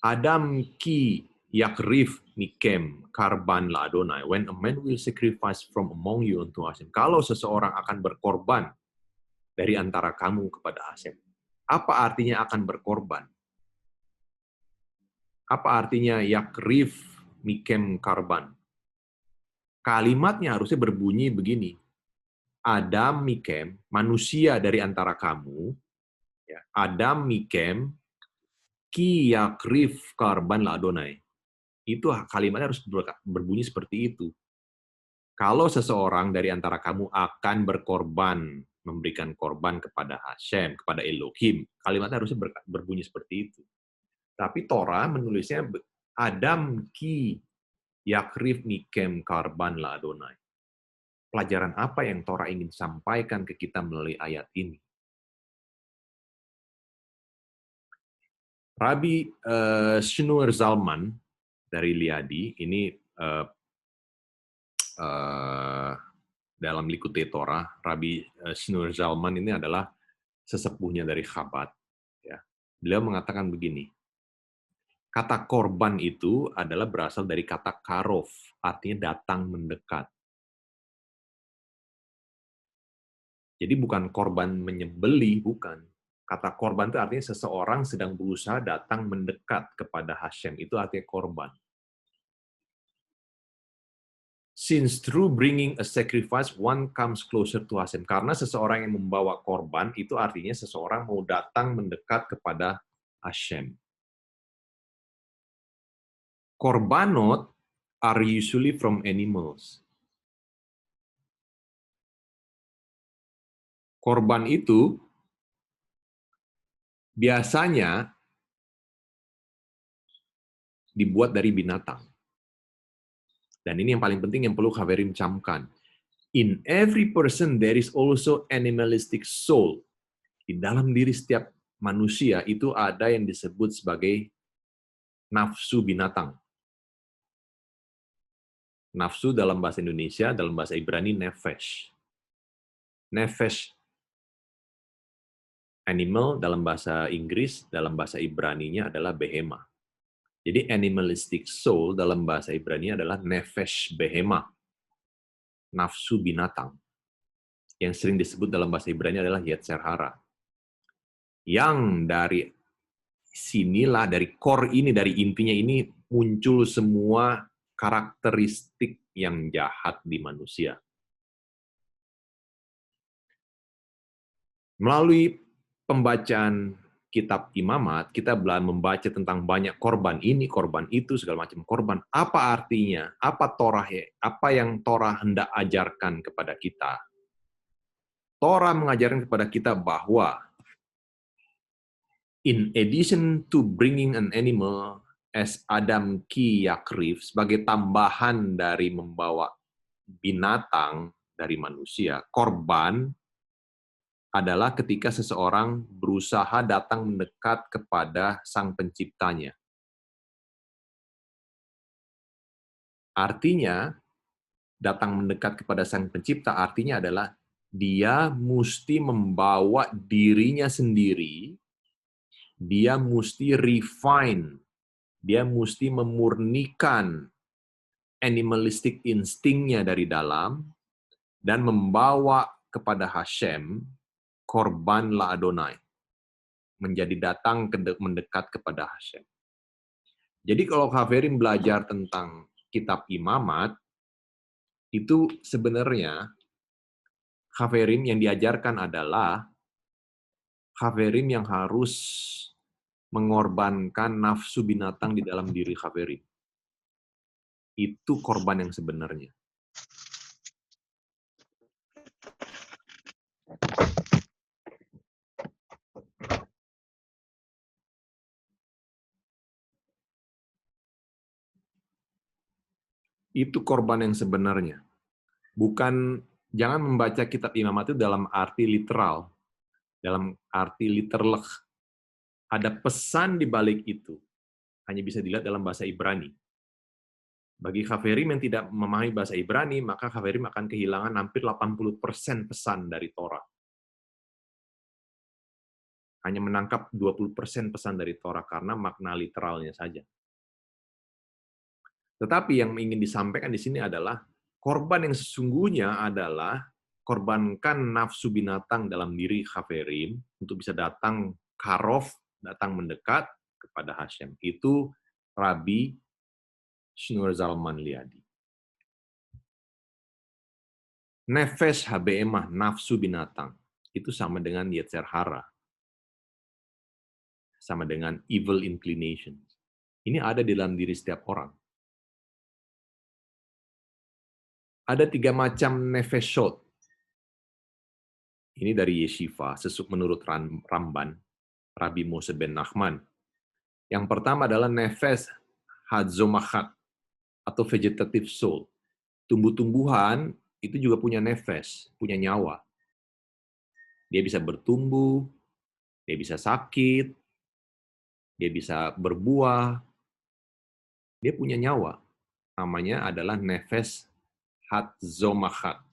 Adam ki yakrif mikem karban la Adonai. When a man will sacrifice from among you unto Hashem. Kalau seseorang akan berkorban dari antara kamu kepada Hashem. Apa artinya akan berkorban? Apa artinya yakrif mikem karban? Kalimatnya harusnya berbunyi begini. Adam mikem, manusia dari antara kamu, ya, Adam mikem ki yakrif karban la Adonai. Itu kalimatnya harus berbunyi seperti itu. Kalau seseorang dari antara kamu akan berkorban, memberikan korban kepada Hashem, kepada Elohim, kalimatnya harusnya berbunyi seperti itu. Tapi Torah menulisnya Adam ki yakrif mikem karban la Adonai. Pelajaran apa yang Torah ingin sampaikan ke kita melalui ayat ini? Rabbi Shmuel Zalman dari Liadi, ini dalam Likutei Torah, Rabbi Shmuel Zalman ini adalah sesepuhnya dari Chabad. Ya. Beliau mengatakan begini, kata korban itu adalah berasal dari kata karov, artinya datang mendekat. Jadi bukan korban menyembelih, bukan. Kata korban itu artinya seseorang sedang berusaha datang mendekat kepada Hashem. Itu artinya korban. Since through bringing a sacrifice, one comes closer to Hashem. Karena seseorang yang membawa korban, itu artinya seseorang mau datang mendekat kepada Hashem. Korbanot are usually from animals. Korban itu biasanya dibuat dari binatang. Dan ini yang paling penting yang perlu Khaverim camkan. In every person there is also animalistic soul. Di dalam diri setiap manusia itu ada yang disebut sebagai nafsu binatang. Nafsu dalam bahasa Indonesia, dalam bahasa Ibrani nefesh. Nefesh animal dalam bahasa Inggris, dalam bahasa Ibraninya adalah behema. Jadi animalistic soul dalam bahasa Ibrani adalah nefesh behema, nafsu binatang. Yang sering disebut dalam bahasa Ibrani adalah yetzer hara. Yang dari sinilah, dari core ini, dari intinya ini muncul semua karakteristik yang jahat di manusia. Melalui pembacaan kitab Imamat, kita membaca tentang banyak korban ini, korban itu, segala macam korban. Apa artinya? Apa Torah? Apa yang Torah hendak ajarkan kepada kita? Torah mengajarkan kepada kita bahwa in addition to bringing an animal as Adam ki yakrif, sebagai tambahan dari membawa binatang dari manusia, korban adalah ketika seseorang berusaha datang mendekat kepada Sang Penciptanya. Artinya, datang mendekat kepada Sang Pencipta artinya adalah dia mesti membawa dirinya sendiri, dia mesti refine, dia mesti memurnikan animalistic instingnya dari dalam, dan membawa kepada Hashem korban la Adonai, menjadi datang mendekat kepada Hashem. Jadi kalau Khaverim belajar tentang kitab Imamat, itu sebenarnya Khaverim yang diajarkan adalah Haverim yang harus mengorbankan nafsu binatang di dalam diri Haverim. Itu korban yang sebenarnya. Itu korban yang sebenarnya. Bukan, jangan membaca kitab Imamat itu dalam arti literal, dalam arti literlek. Ada pesan di balik itu. Hanya bisa dilihat dalam bahasa Ibrani. Bagi Haverim yang tidak memahami bahasa Ibrani, maka Haverim akan kehilangan hampir 80% pesan dari Torah. Hanya menangkap 20% pesan dari Torah karena makna literalnya saja. Tetapi yang ingin disampaikan di sini adalah korban yang sesungguhnya adalah korbankan nafsu binatang dalam diri Haverim untuk bisa datang karof, datang mendekat kepada Hashem. Itu Rabbi Shneur Zalman Liadi. Nefesh habemah, nafsu binatang, itu sama dengan yetzer hara, sama dengan evil inclination. Ini ada di dalam diri setiap orang. Ada 3 macam nefeshot. Ini dari Yeshiva, menurut Ramban, Rabbi Moshe ben Nachman. Yang pertama adalah nefesh hadzomachat, atau vegetative soul. Tumbuh-tumbuhan itu juga punya nefesh, punya nyawa. Dia bisa bertumbuh, dia bisa sakit, dia bisa berbuah, dia punya nyawa. Namanya adalah nefesh hadzomachat,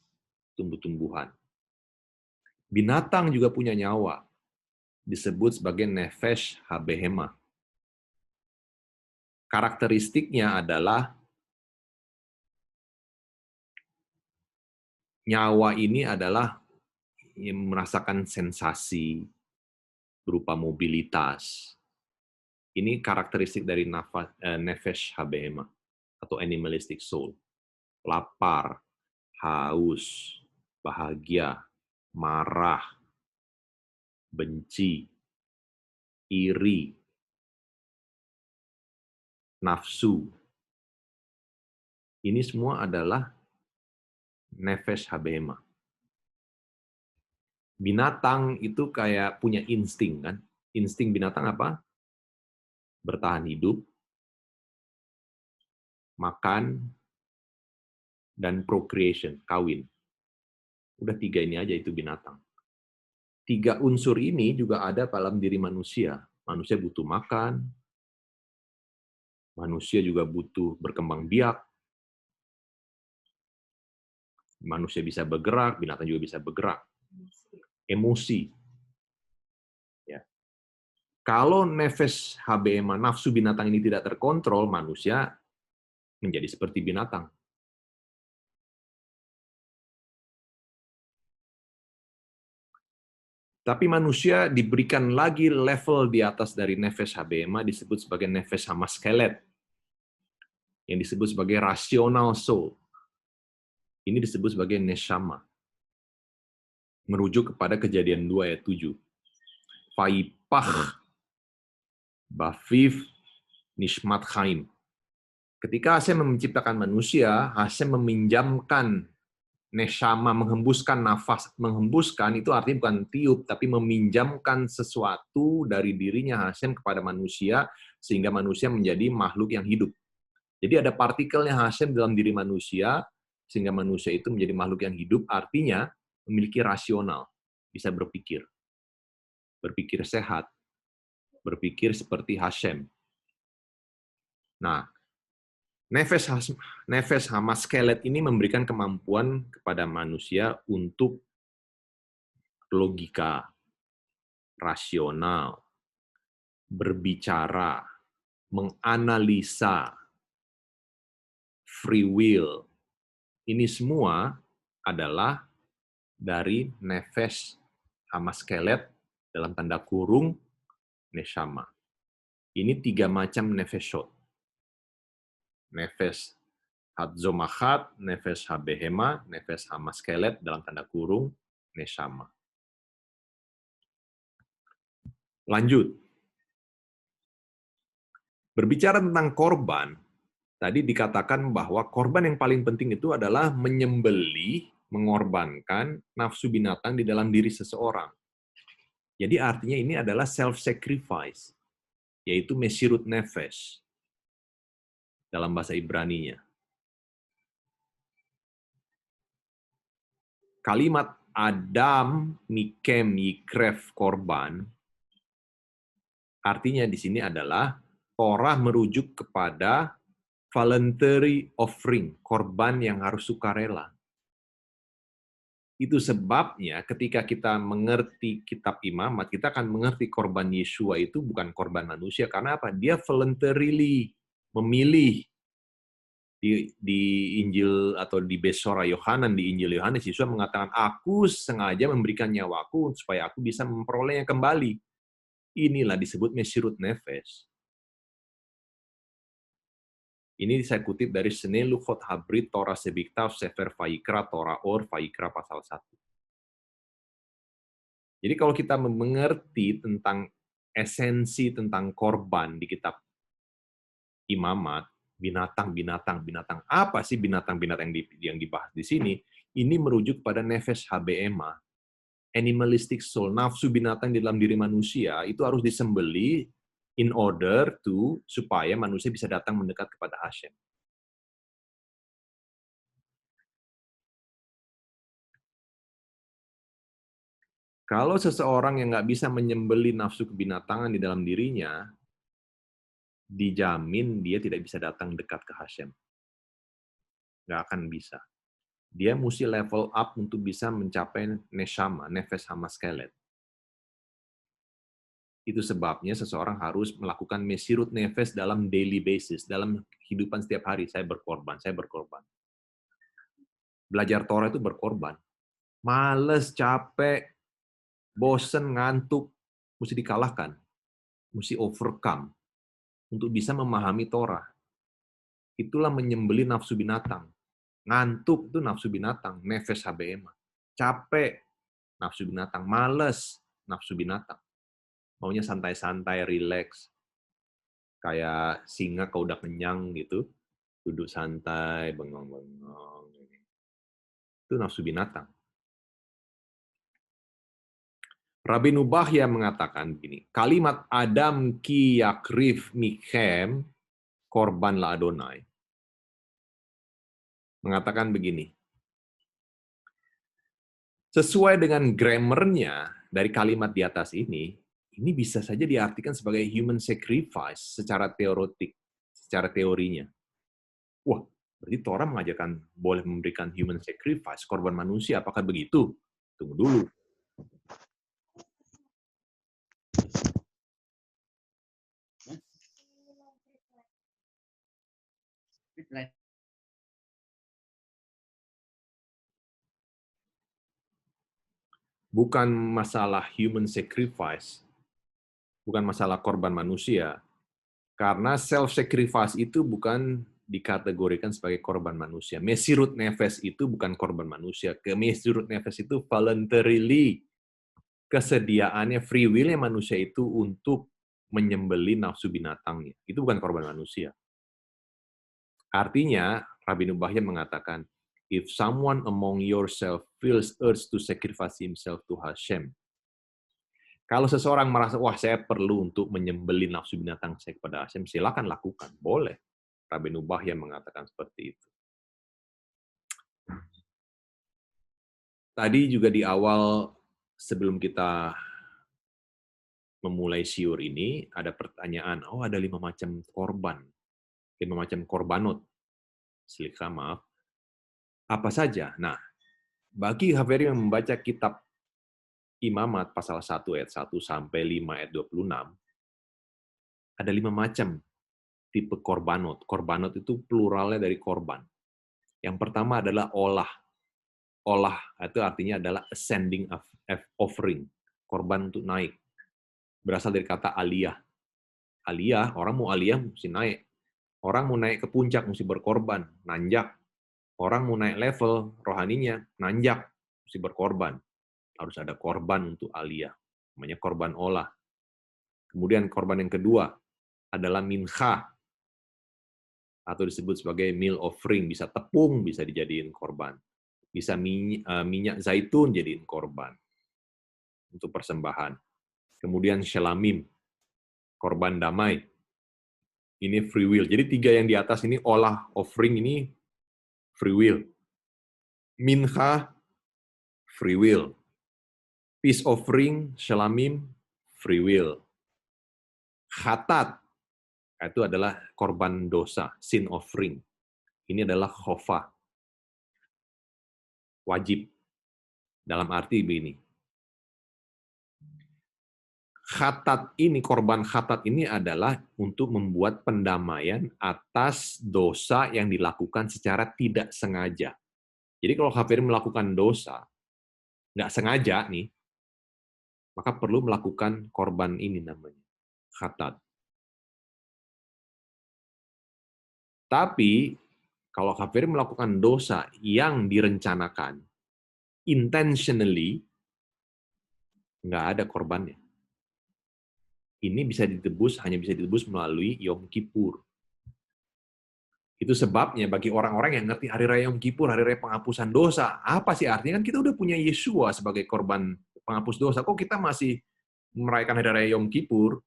tumbuh-tumbuhan. Binatang juga punya nyawa, disebut sebagai nefesh habehema. Karakteristiknya adalah nyawa ini adalah merasakan sensasi berupa mobilitas. Ini karakteristik dari nefesh habehema atau animalistic soul. Lapar, haus, bahagia, marah, benci, iri, nafsu. Ini semua adalah nefesh habehema. Binatang itu kayak punya insting, kan? Insting binatang apa? Bertahan hidup, makan, dan procreation, kawin. Udah 3 ini aja itu binatang. 3 unsur ini juga ada dalam diri manusia. Manusia butuh makan, manusia juga butuh berkembang biak, manusia bisa bergerak, binatang juga bisa bergerak. Emosi. Ya. Kalau nefesh habema, nafsu binatang ini tidak terkontrol, manusia menjadi seperti binatang. Tapi manusia diberikan lagi level di atas dari nefesh habema, disebut sebagai nefesh hamaskelet, yang disebut sebagai rational soul. Ini disebut sebagai neshama. Merujuk kepada Kejadian 2 ayat 7. Vaipach bafiv nishmat chaim. Ketika Hashem menciptakan manusia, Hashem meminjamkan neshama, menghembuskan nafas. Menghembuskan itu artinya bukan tiup, tapi meminjamkan sesuatu dari dirinya Hashem kepada manusia, sehingga manusia menjadi makhluk yang hidup. Jadi ada partikelnya Hashem dalam diri manusia, sehingga manusia itu menjadi makhluk yang hidup, artinya memiliki rasional, bisa berpikir. Berpikir sehat, berpikir seperti Hashem. Nah, nefesh hamaskelet ini memberikan kemampuan kepada manusia untuk logika, rasional, berbicara, menganalisa, free will. Ini semua adalah dari nefesh hamaskelet dalam tanda kurung neshama. Ini 3 macam nefeshot. Nefesh hadzomachat, nefesh habehema, nefesh hamaskelet dalam tanda kurung neshama. Lanjut. Berbicara tentang korban, tadi dikatakan bahwa korban yang paling penting itu adalah menyembelih, mengorbankan nafsu binatang di dalam diri seseorang. Jadi artinya ini adalah self-sacrifice, yaitu mesirut nefesh dalam bahasa Ibraninya. Kalimat Adam mikem yikref korban, artinya di sini adalah Torah merujuk kepada voluntary offering, korban yang harus sukarela. Itu sebabnya ketika kita mengerti kitab Imamat, kita akan mengerti korban Yeshua itu bukan korban manusia. Karena apa? Dia voluntarily memilih di Injil atau di Besora Yohanan, di Injil Yohanes, Yesus mengatakan, aku sengaja memberikan nyawaku supaya aku bisa memperolehnya kembali. Inilah disebut mesirut nefesh. Ini saya kutip dari Sene Luchot Habrit Torah Sebiktav Sefer Vayikra Torah Or Vayikra pasal 1. Jadi kalau kita mengerti tentang esensi tentang korban di kitab Imamat, binatang apa sih binatang-binatang yang dibahas di sini? Ini merujuk pada nefesh habema, animalistic soul, nafsu binatang di dalam diri manusia itu harus disembeli in order supaya manusia bisa datang mendekat kepada Hashem. Kalau seseorang yang nggak bisa menyembeli nafsu kebinatangan di dalam dirinya, dijamin dia tidak bisa datang dekat ke Hashem. Nggak akan bisa. Dia mesti level up untuk bisa mencapai neshama, nefesh hama skelet. Itu sebabnya seseorang harus melakukan mesirut nefesh dalam daily basis, dalam kehidupan setiap hari. Saya berkorban. Belajar Torah itu berkorban. Males, capek, bosen, ngantuk, mesti dikalahkan. Mesti overcome untuk bisa memahami Torah. Itulah menyembeli nafsu binatang. Ngantuk itu nafsu binatang, nefesh habema. Capek, nafsu binatang. Males, nafsu binatang. Maunya santai-santai, relax. Kayak singa kalau udah kenyang gitu, duduk santai, bengong-bengong. Itu nafsu binatang. Rabbi Nubahya mengatakan begini, kalimat Adam ki yakrif mikhem korban la Adonai. Mengatakan begini, sesuai dengan grammarnya dari kalimat di atas ini bisa saja diartikan sebagai human sacrifice secara teoretik, secara teorinya. Wah, berarti Torah mengajarkan boleh memberikan human sacrifice, korban manusia. Apakah begitu? Tunggu dulu. Bukan masalah human sacrifice, bukan masalah korban manusia, karena self-sacrifice itu bukan dikategorikan sebagai korban manusia. Mesirut nefesh itu bukan korban manusia. Mesirut nefesh itu voluntarily, kesediaannya, free will-nya manusia itu untuk menyembeli nafsu binatangnya. Itu bukan korban manusia. Artinya, Rabbi Nubahya mengatakan, if someone among yourself feels urge to sacrifice himself to Hashem, kalau seseorang merasa, wah saya perlu untuk menyembeli nafsu binatang saya kepada Hashem, silakan lakukan, boleh. Rabbi Nubahya mengatakan seperti itu. Tadi juga di awal, sebelum kita memulai syiur ini, ada pertanyaan, oh ada 5 macam korban, 5 macam korbanot. Silahkan maaf. Apa saja? Nah, bagi Haveri yang membaca kitab Imamat pasal 1 ayat 1 sampai 5 ayat 26, ada 5 macam tipe korbanot. Korbanot itu pluralnya dari korban. Yang pertama adalah olah. Olah itu artinya adalah ascending offering, korban untuk naik. Berasal dari kata aliyah. Aliyah, orang mau aliyah mesti naik. Orang mau naik ke puncak mesti berkorban, nanjak. Orang mau naik level rohaninya, nanjak, mesti berkorban. Harus ada korban untuk aliyah. Namanya korban olah. Kemudian korban yang kedua adalah mincha, atau disebut sebagai meal offering. Bisa tepung, bisa dijadiin korban. Bisa minyak zaitun jadiin korban untuk persembahan. Kemudian shelamim, korban damai. Ini free will. Jadi 3 yang di atas ini olah offering ini free will. Mincha, free will. Peace offering, shelamim, free will. Khatat, itu adalah korban dosa, sin offering. Ini adalah khofa, wajib. Dalam arti begini, khatat ini, korban khatat ini adalah untuk membuat pendamaian atas dosa yang dilakukan secara tidak sengaja. Jadi kalau kafir melakukan dosa, nggak sengaja nih, maka perlu melakukan korban ini namanya, khatat. Tapi, kalau kafir melakukan dosa yang direncanakan, intentionally, nggak ada korbannya. Ini bisa ditebus, hanya bisa ditebus melalui Yom Kippur. Itu sebabnya bagi orang-orang yang ngerti Hari Raya Yom Kippur, Hari Raya Penghapusan Dosa, apa sih artinya? Kan kita udah punya Yesua sebagai korban penghapus dosa. Kok kita masih merayakan Hari Raya Yom Kippur?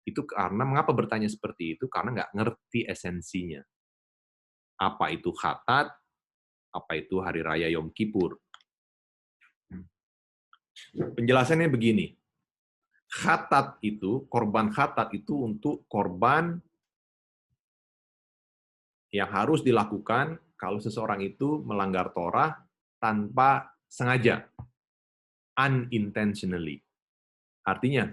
Itu karena, mengapa bertanya seperti itu? Karena nggak ngerti esensinya. Apa itu khatat? Apa itu Hari Raya Yom Kippur? Penjelasannya begini. Khatat itu, korban khatat itu untuk korban yang harus dilakukan kalau seseorang itu melanggar Torah tanpa sengaja, unintentionally. Artinya,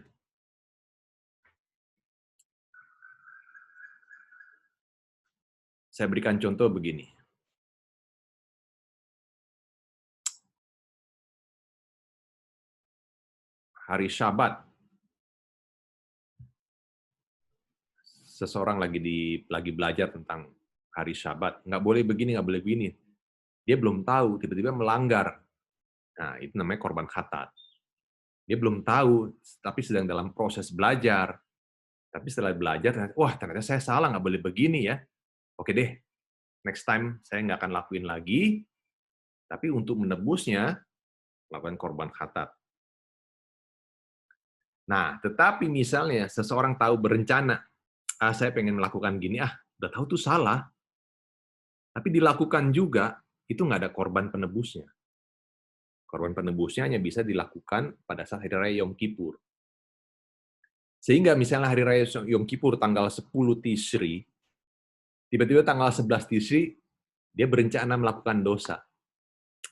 saya berikan contoh begini. Hari Syabat, seseorang lagi belajar tentang hari Syabat, nggak boleh begini, nggak boleh begini. Dia belum tahu, tiba-tiba melanggar. Nah, itu namanya korban khatat. Dia belum tahu, tapi sedang dalam proses belajar. Tapi setelah belajar, wah ternyata saya salah, nggak boleh begini ya. Oke deh, next time saya nggak akan lakuin lagi, tapi untuk menebusnya, lakukan korban khatat. Nah, tetapi misalnya seseorang tahu berencana, saya pengen melakukan gini, udah tahu tuh salah, tapi dilakukan juga, itu nggak ada korban penebusnya. Korban penebusnya hanya bisa dilakukan pada saat Hari Raya Yom Kippur. Sehingga misalnya Hari Raya Yom Kippur tanggal 10 Tishri, tiba-tiba tanggal 11 Tishri, dia berencana melakukan dosa.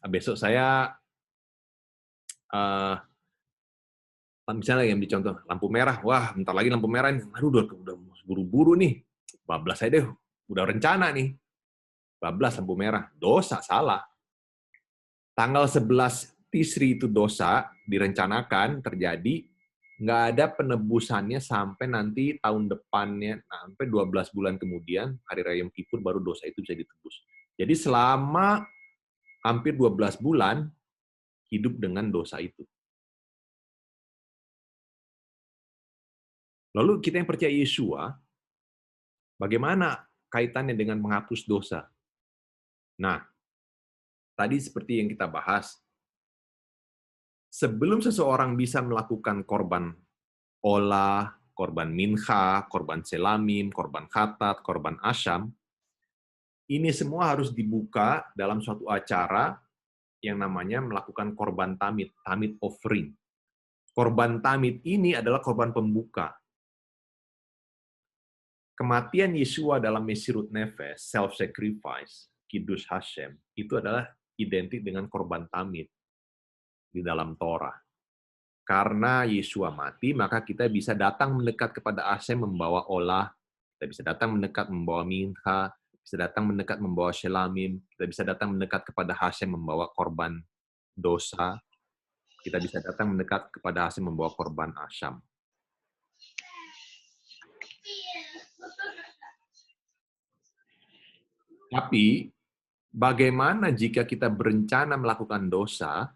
Besok saya, misalnya yang dicontoh, lampu merah, wah bentar lagi lampu merah ini, aduh udah buru-buru nih, bablas saya deh, udah rencana nih, bablas lampu merah, dosa, salah. Tanggal 11 Tishri itu dosa, direncanakan, terjadi, nggak ada penebusannya sampai nanti tahun depannya, sampai 12 bulan kemudian, Hari Raya Yom Kippur, baru dosa itu bisa ditebus. Jadi selama hampir 12 bulan, hidup dengan dosa itu. Lalu kita yang percaya Yesua, bagaimana kaitannya dengan menghapus dosa? Nah, tadi seperti yang kita bahas, sebelum seseorang bisa melakukan korban olah, korban mincha, korban selamim, korban khatat, korban asyam, ini semua harus dibuka dalam suatu acara yang namanya melakukan korban tamid, tamid offering. Korban tamid ini adalah korban pembuka. Kematian Yesua dalam Mesirut Nefes, self-sacrifice, Kiddush Hashem, itu adalah identik dengan korban tamid di dalam Torah. Karena Yesua mati, maka kita bisa datang mendekat kepada Hashem membawa olah, kita bisa datang mendekat membawa mincha, bisa datang mendekat membawa shelamim, kita bisa datang mendekat kepada Hashem membawa korban dosa, kita bisa datang mendekat kepada Hashem membawa korban asyam. Tapi, bagaimana jika kita berencana melakukan dosa,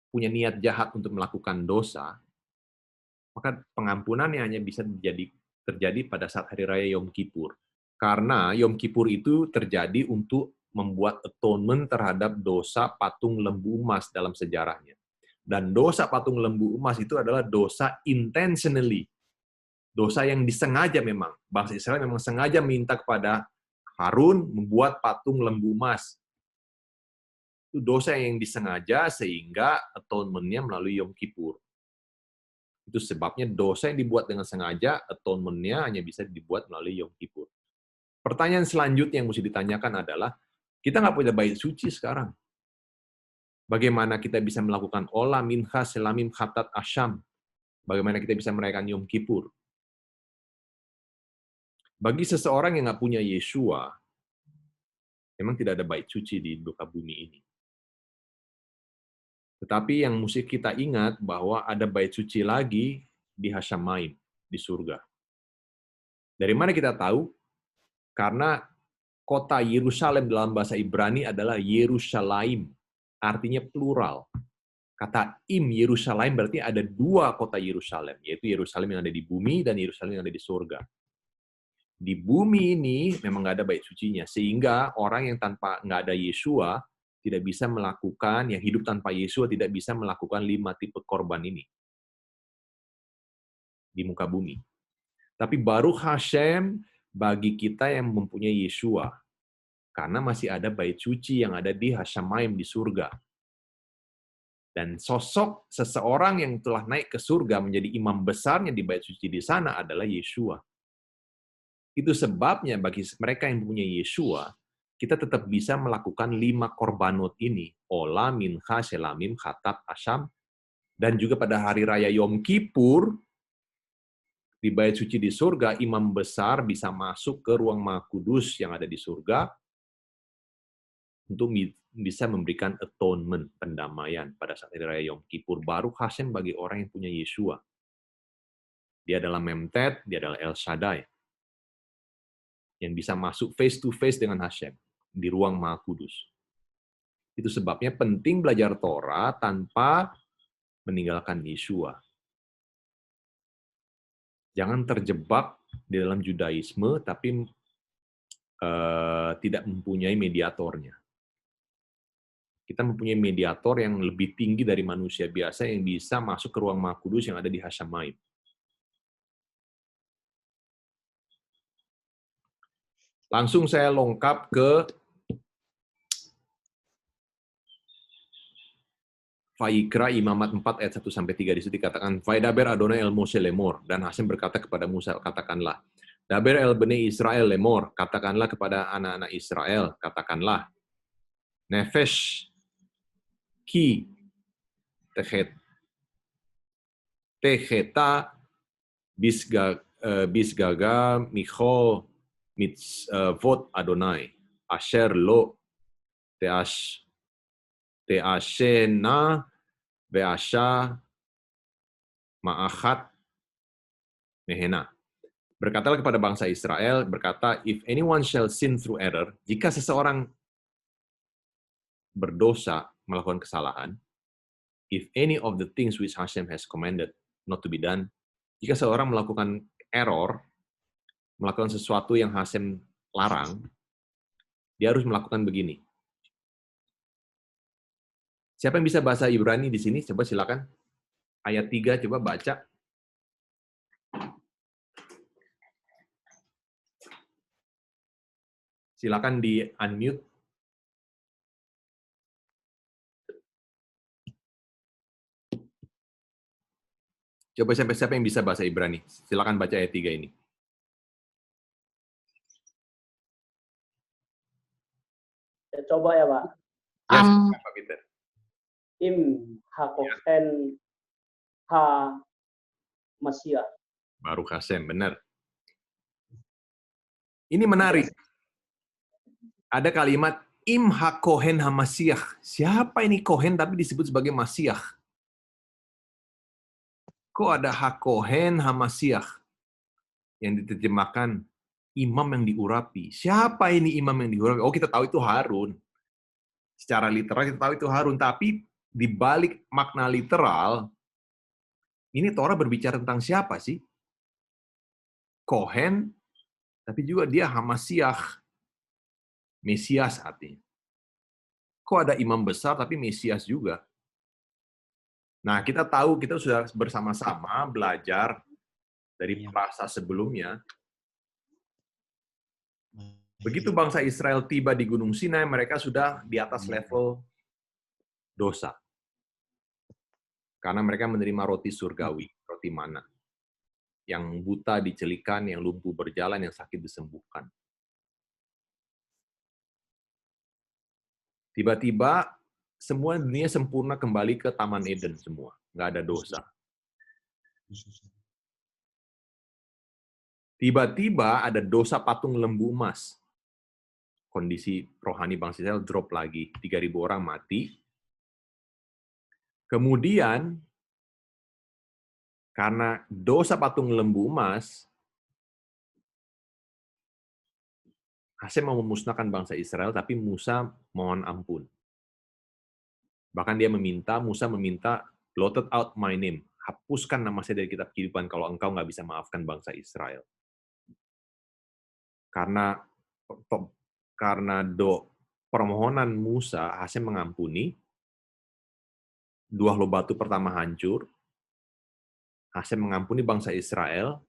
punya niat jahat untuk melakukan dosa, maka pengampunannya hanya bisa terjadi pada saat hari raya Yom Kippur. Karena Yom Kippur itu terjadi untuk membuat atonement terhadap dosa patung lembu emas dalam sejarahnya. Dan dosa patung lembu emas itu adalah dosa intentionally. Dosa yang disengaja memang. Bangsa Israel memang sengaja minta kepada Harun membuat patung lembu emas. Itu dosa yang disengaja sehingga atonement-nya melalui Yom Kippur. Itu sebabnya dosa yang dibuat dengan sengaja, atonement-nya hanya bisa dibuat melalui Yom Kippur. Pertanyaan selanjutnya yang mesti ditanyakan adalah, kita nggak punya bait suci sekarang. Bagaimana kita bisa melakukan olah, mincha, selamim, khatat, asyam? Bagaimana kita bisa merayakan Yom Kippur? Bagi seseorang yang nggak punya Yeshua, memang tidak ada bait suci di muka bumi ini. Tetapi yang mesti kita ingat bahwa ada bait suci lagi di Hashamayim, di surga. Dari mana kita tahu? Karena kota Yerusalem dalam bahasa Ibrani adalah Yerushalaim, artinya plural. Kata im Yerusalem berarti ada dua kota Yerusalem, yaitu Yerusalem yang ada di bumi dan Yerusalem yang ada di surga. Di bumi ini memang nggak ada bait sucinya, sehingga orang yang tanpa nggak ada Yeshua tidak bisa melakukan, yang hidup tanpa Yeshua tidak bisa melakukan 5 tipe korban ini di muka bumi. Tapi Baruch Hashem bagi kita yang mempunyai Yeshua, karena masih ada bait suci yang ada di Hashamayim di surga. Dan sosok seseorang yang telah naik ke surga menjadi imam besarnya di bait suci di sana adalah Yeshua. Itu sebabnya bagi mereka yang punya Yeshua, kita tetap bisa melakukan 5 korbanot ini. Olah, mincha, selamim, khatat, asyam. Dan juga pada hari raya Yom Kippur, di bait suci di surga, imam besar bisa masuk ke ruang Maha Kudus yang ada di surga untuk bisa memberikan atonement, pendamaian pada saat hari raya Yom Kippur. Baruch Hashem bagi orang yang punya Yeshua. Dia adalah Memtet, dia adalah El Shaddai. Yang bisa masuk face to face dengan Hashem di ruang Maha Kudus. Itu sebabnya penting belajar Torah tanpa meninggalkan Yeshua. Jangan terjebak di dalam Judaisme tapi tidak mempunyai mediatornya. Kita mempunyai mediator yang lebih tinggi dari manusia biasa yang bisa masuk ke ruang Maha Kudus yang ada di Hashamayim. Langsung saya lengkap ke Vayikra Imamat 4 ayat 1-3. Di situ dikatakan, Vaidaber Adonai el Moshe lemor. Dan Hashem berkata kepada Musa, katakanlah. Daber el Bnei Israel lemor. Katakanlah kepada anak-anak Israel. Katakanlah. Nefesh ki techeta bisgaga micho mitzvot Adonai. Asher lo teashena ve'asha ma'achat mehena. Berkatalah kepada bangsa Israel, berkata, if anyone shall sin through error, jika seseorang berdosa, melakukan kesalahan, if any of the things which Hashem has commanded not to be done, jika seorang melakukan error, melakukan sesuatu yang Hashem larang, dia harus melakukan begini. Siapa yang bisa bahasa Ibrani di sini? Coba silakan. Ayat 3, coba baca. Silakan di unmute. Coba siapa yang bisa bahasa Ibrani. Silakan baca ayat 3 ini. Saya coba ya, Pak. Ya, Pak Peter. Im hakohen ha Masya. Baruch Hashem, benar. Ini menarik. Ada kalimat Im hakohen hamasiah. Siapa ini kohen tapi disebut sebagai Masiah? Kok ada hakohen hamasiah yang diterjemahkan imam yang diurapi? Siapa ini imam yang diurapi? Oh, kita tahu itu Harun. Secara literal kita tahu itu Harun, tapi di balik makna literal, ini Torah berbicara tentang siapa sih? Kohen, tapi juga dia Hamasiah, Mesias artinya. Kok ada imam besar tapi Mesias juga? Nah, kita tahu, kita sudah bersama-sama belajar dari frasa sebelumnya. Begitu bangsa Israel tiba di Gunung Sinai, mereka sudah di atas level dosa. Karena mereka menerima roti surgawi, roti mana. Yang buta dicelikan, yang lumpuh berjalan, yang sakit disembuhkan. Tiba-tiba, semua dunia sempurna kembali ke Taman Eden semua. Nggak ada dosa. Tiba-tiba ada dosa patung lembu emas. Kondisi rohani bangsa Israel drop lagi. 3.000 orang mati. Kemudian, karena dosa patung lembu emas, Hasem mau memusnahkan bangsa Israel, tapi Musa mohon ampun. Bahkan Musa meminta, blotted out my name. Hapuskan nama saya dari kitab kehidupan kalau engkau nggak bisa maafkan bangsa Israel. Karena permohonan Musa, Hasem mengampuni, 2 loh batu pertama hancur, Hasem mengampuni bangsa Israel,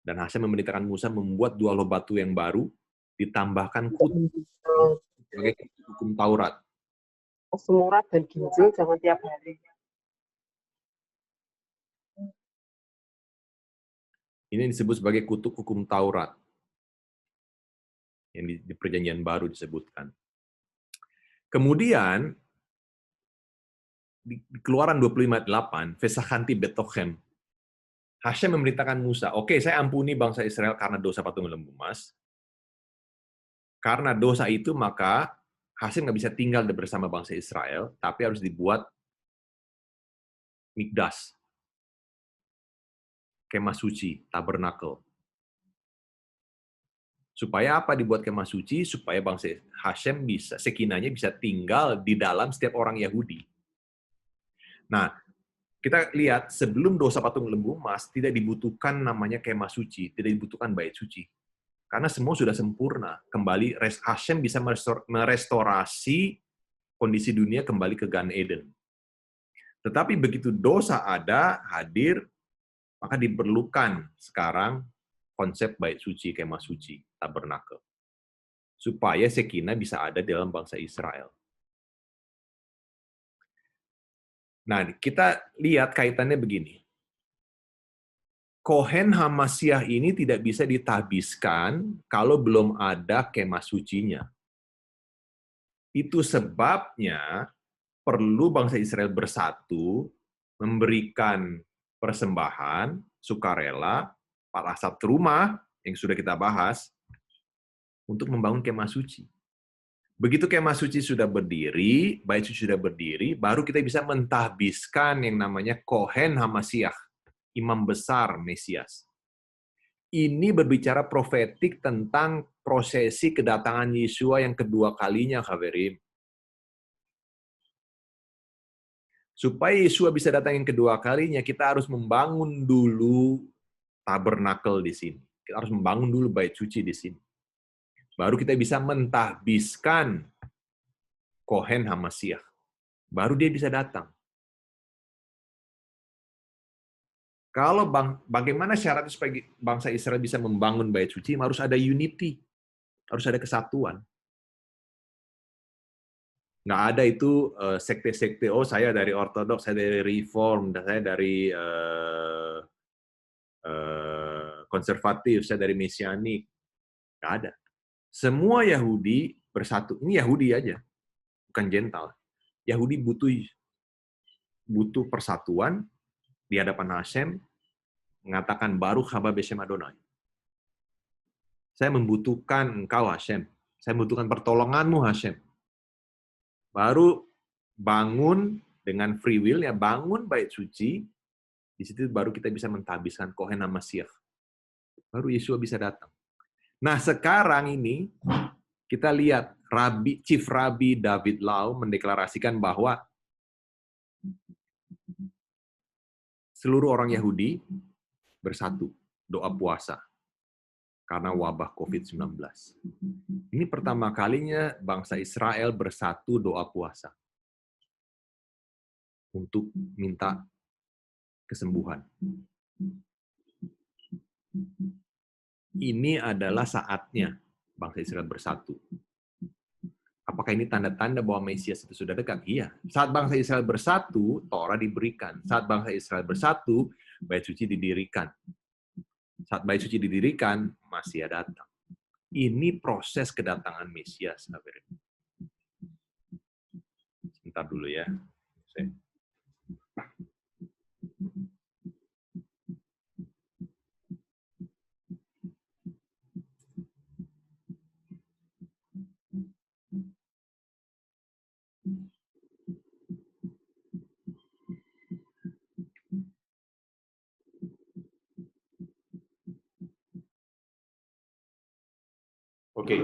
dan Hasem memerintahkan Musa membuat 2 loh batu yang baru, ditambahkan kutuk sebagai hukum Taurat. Asam urat dan ginjal jangan tiap hari. Ini disebut sebagai kutuk hukum Taurat. Yang di perjanjian baru disebutkan. Kemudian, di Keluaran 25:8, Vesachanti Betochem, Hasem memerintahkan Musa, oke, saya ampuni bangsa Israel karena dosa patung lembu emas. Karena dosa itu, maka Hasem nggak bisa tinggal bersama bangsa Israel, tapi harus dibuat mikdas, kemah suci, tabernakel. Supaya apa dibuat kemah suci? Supaya bangsa Hasem bisa, sekinanya bisa tinggal di dalam setiap orang Yahudi. Nah, kita lihat sebelum dosa patung lembu emas tidak dibutuhkan namanya kemah suci, tidak dibutuhkan bait suci. Karena semua sudah sempurna. Kembali Hasem bisa merestorasi kondisi dunia kembali ke Gan Eden. Tetapi begitu dosa ada, hadir, maka diperlukan sekarang konsep bait suci, kemah suci, tabernakel. Supaya Sekinah bisa ada dalam bangsa Israel. Nah, kita lihat kaitannya begini. Kohen Hamasiah ini tidak bisa ditahbiskan kalau belum ada kemah sucinya. Itu sebabnya perlu bangsa Israel bersatu, memberikan persembahan, sukarela, pada satu rumah, yang sudah kita bahas, untuk membangun kemah suci. Begitu kemah suci sudah berdiri, bait suci sudah berdiri, baru kita bisa mentahbiskan yang namanya Kohen Hamasiah, imam besar Mesias. Ini berbicara profetik tentang prosesi kedatangan Yesua yang kedua kalinya, Khaverim. Supaya Yesua bisa datang yang kedua kalinya, kita harus membangun dulu tabernakel di sini. Kita harus membangun dulu bait suci di sini. Baru kita bisa mentahbiskan Kohen Hamasiah. Baru dia bisa datang. Kalau bagaimana syaratnya supaya bangsa Israel bisa membangun bait suci, harus ada unity. Harus ada kesatuan. Nggak ada itu sekte-sekte, oh saya dari Ortodoks, saya dari Reform, saya dari konservatif, saya dari Mesianik. Nggak ada. Semua Yahudi bersatu. Ini Yahudi aja, bukan Gentile. Yahudi butuh persatuan di hadapan Hasem, mengatakan Baruch haba beshem Adonai. Saya membutuhkan engkau Hasem. Saya membutuhkan pertolonganmu Hasem. Baru bangun dengan free will, ya bangun bait suci. Di situ baru kita bisa mentahbiskan Kohen Hamasiah. Baru Yesua bisa datang. Nah, sekarang ini kita lihat Chief Rabbi David Lau mendeklarasikan bahwa seluruh orang Yahudi bersatu doa puasa karena wabah COVID-19. Ini pertama kalinya bangsa Israel bersatu doa puasa untuk minta kesembuhan. Ini adalah saatnya bangsa Israel bersatu. Apakah ini tanda-tanda bahwa Mesias itu sudah dekat? Iya. Saat bangsa Israel bersatu, Torah diberikan. Saat bangsa Israel bersatu, Bait Suci didirikan. Saat Bait Suci didirikan, Masias datang. Ini proses kedatangan Mesias. Sebentar dulu ya. Oke.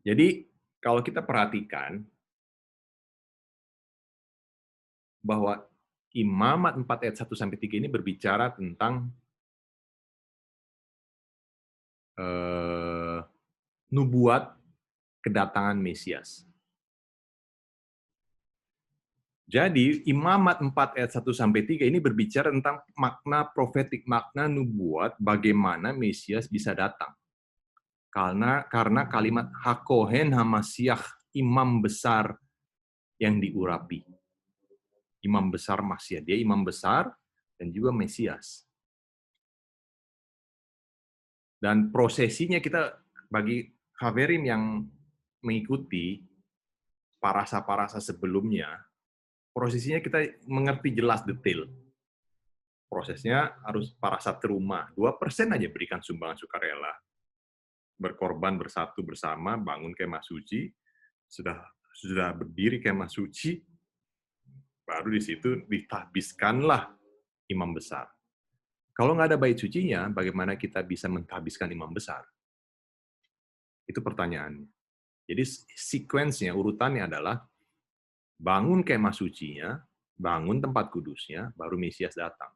Jadi, kalau kita perhatikan bahwa Imamat 4 ayat 1-3 ini berbicara tentang nubuat kedatangan Mesias. Jadi, Imamat 4 ayat 1-3 ini berbicara tentang makna profetik, makna nubuat, bagaimana Mesias bisa datang. Karena kalimat Hakohen Hamasiah, imam besar yang diurapi. Imam besar Masiah, dia imam besar dan juga Mesias. Dan prosesinya kita, bagi Haverim yang mengikuti parasa-parasa sebelumnya, prosesinya kita mengerti jelas detail. Prosesnya harus parasat terumah, 2% aja berikan sumbangan sukarela. Berkorban bersatu bersama, bangun kemah suci, sudah berdiri kemah suci, baru di situ ditahbiskanlah imam besar. Kalau nggak ada bait sucinya, bagaimana kita bisa mentahbiskan imam besar? Itu pertanyaannya. Jadi sequence-nya, urutannya adalah bangun kemah sucinya, bangun tempat kudusnya, baru Mesias datang.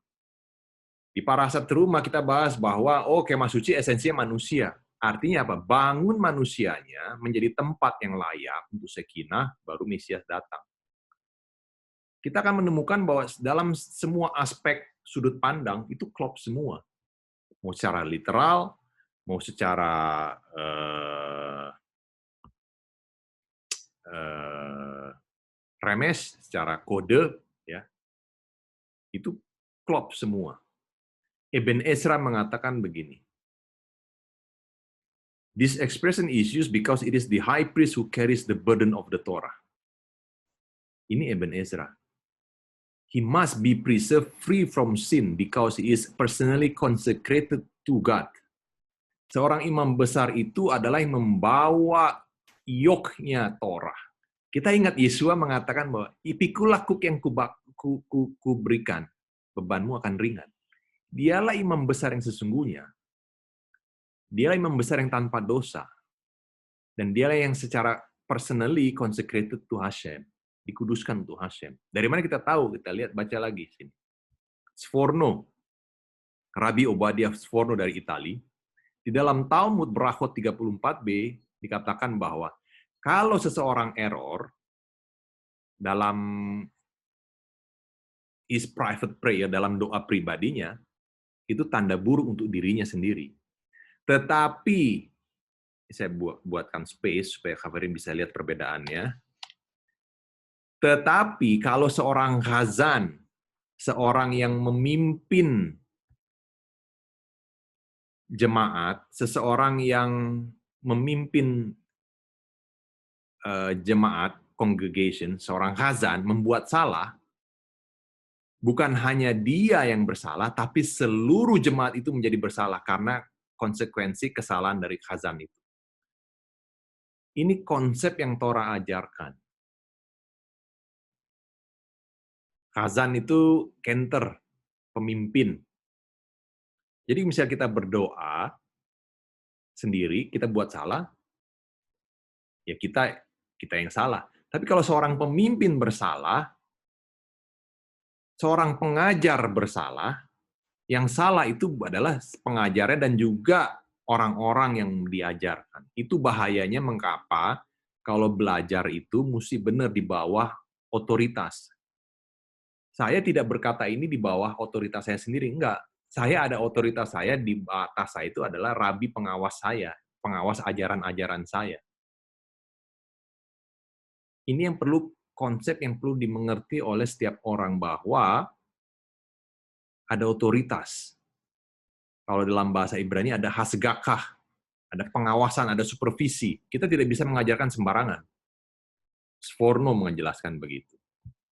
Di parasat terumah kita bahas bahwa kemah suci esensinya manusia. Artinya apa? Bangun manusianya menjadi tempat yang layak untuk sekinah, baru Mesias datang. Kita akan menemukan bahwa dalam semua aspek sudut pandang itu klop semua. Mau secara literal, mau secara remes, secara kode, ya, itu klop semua. Ibn Ezra mengatakan begini, this expression is used because it is the high priest who carries the burden of the Torah. Ini Ibn Ezra. He must be preserved free from sin because he is personally consecrated to God. Seorang imam besar itu adalah yang membawa yoknya Torah. Kita ingat Yesua mengatakan bahwa ipikulah kuk yang kuberikan, bebanmu akan ringan. Dialah imam besar yang sesungguhnya. Dialah imam besar yang tanpa dosa. Dan dialah yang secara personally consecrated to Hashem. Dikuduskan untuk Hashem. Dari mana kita tahu? Kita lihat, baca lagi sini. Sforno, Rabbi Obadiah Sforno dari Itali, di dalam Talmud Berachot 34b dikatakan bahwa kalau seseorang error dalam his private prayer, dalam doa pribadinya, itu tanda buruk untuk dirinya sendiri. Tetapi, saya buatkan space supaya Haverim bisa lihat perbedaannya. Tetapi kalau seorang khazan, seorang yang memimpin jemaat, seseorang yang memimpin jemaat, congregation, seorang khazan membuat salah, bukan hanya dia yang bersalah, tapi seluruh jemaat itu menjadi bersalah karena konsekuensi kesalahan dari khazan itu. Ini konsep yang Torah ajarkan. Khazan itu kenter, pemimpin. Jadi misalnya kita berdoa sendiri, kita buat salah, ya kita yang salah. Tapi kalau seorang pemimpin bersalah, seorang pengajar bersalah, yang salah itu adalah pengajarnya dan juga orang-orang yang diajarkan. Itu bahayanya mengapa kalau belajar itu mesti benar di bawah otoritas. Saya tidak berkata ini di bawah otoritas saya sendiri, enggak. Saya ada otoritas saya, di atas saya itu adalah rabi pengawas saya, pengawas ajaran-ajaran saya. Ini yang perlu, konsep yang perlu dimengerti oleh setiap orang bahwa ada otoritas. Kalau dalam bahasa Ibrani ada hasgakah, ada pengawasan, ada supervisi. Kita tidak bisa mengajarkan sembarangan. Sforno menjelaskan begitu.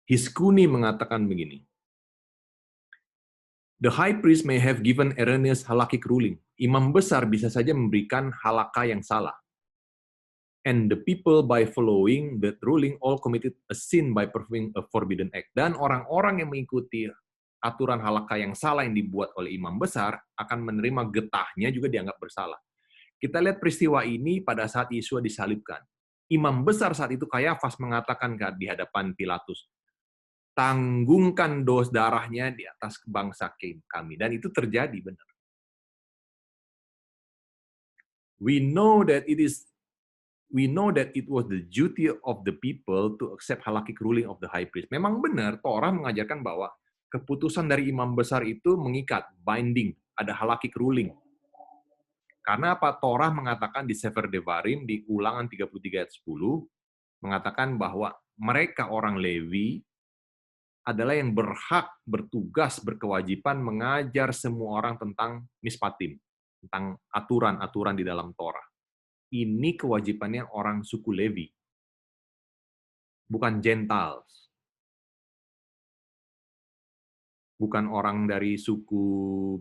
Hiskuni mengatakan begini. The high priest may have given erroneous halakhic ruling. Imam besar bisa saja memberikan halakha yang salah. And the people by following that ruling all committed a sin by performing a forbidden act. Dan orang-orang yang mengikuti aturan halakha yang salah yang dibuat oleh imam besar akan menerima getahnya juga dianggap bersalah. Kita lihat peristiwa ini pada saat Yesus disalibkan. Imam besar saat itu Kayafas mengatakan di hadapan Pilatus, tanggungkan dos darahnya di atas bangsa kami. Dan itu terjadi benar. We know that it was the duty of the people to accept halakhic ruling of the high priest. Memang benar, Torah mengajarkan bahwa keputusan dari imam besar itu mengikat, binding, ada halakhic ruling. Karena apa? Torah mengatakan di Sefer Devarim, di Ulangan 33 ayat 10, mengatakan bahwa mereka orang Lewi adalah yang berhak, bertugas, berkewajiban mengajar semua orang tentang mispatim, tentang aturan-aturan di dalam Torah. Ini kewajibannya orang suku Lewi, bukan Gentiles. Bukan orang dari suku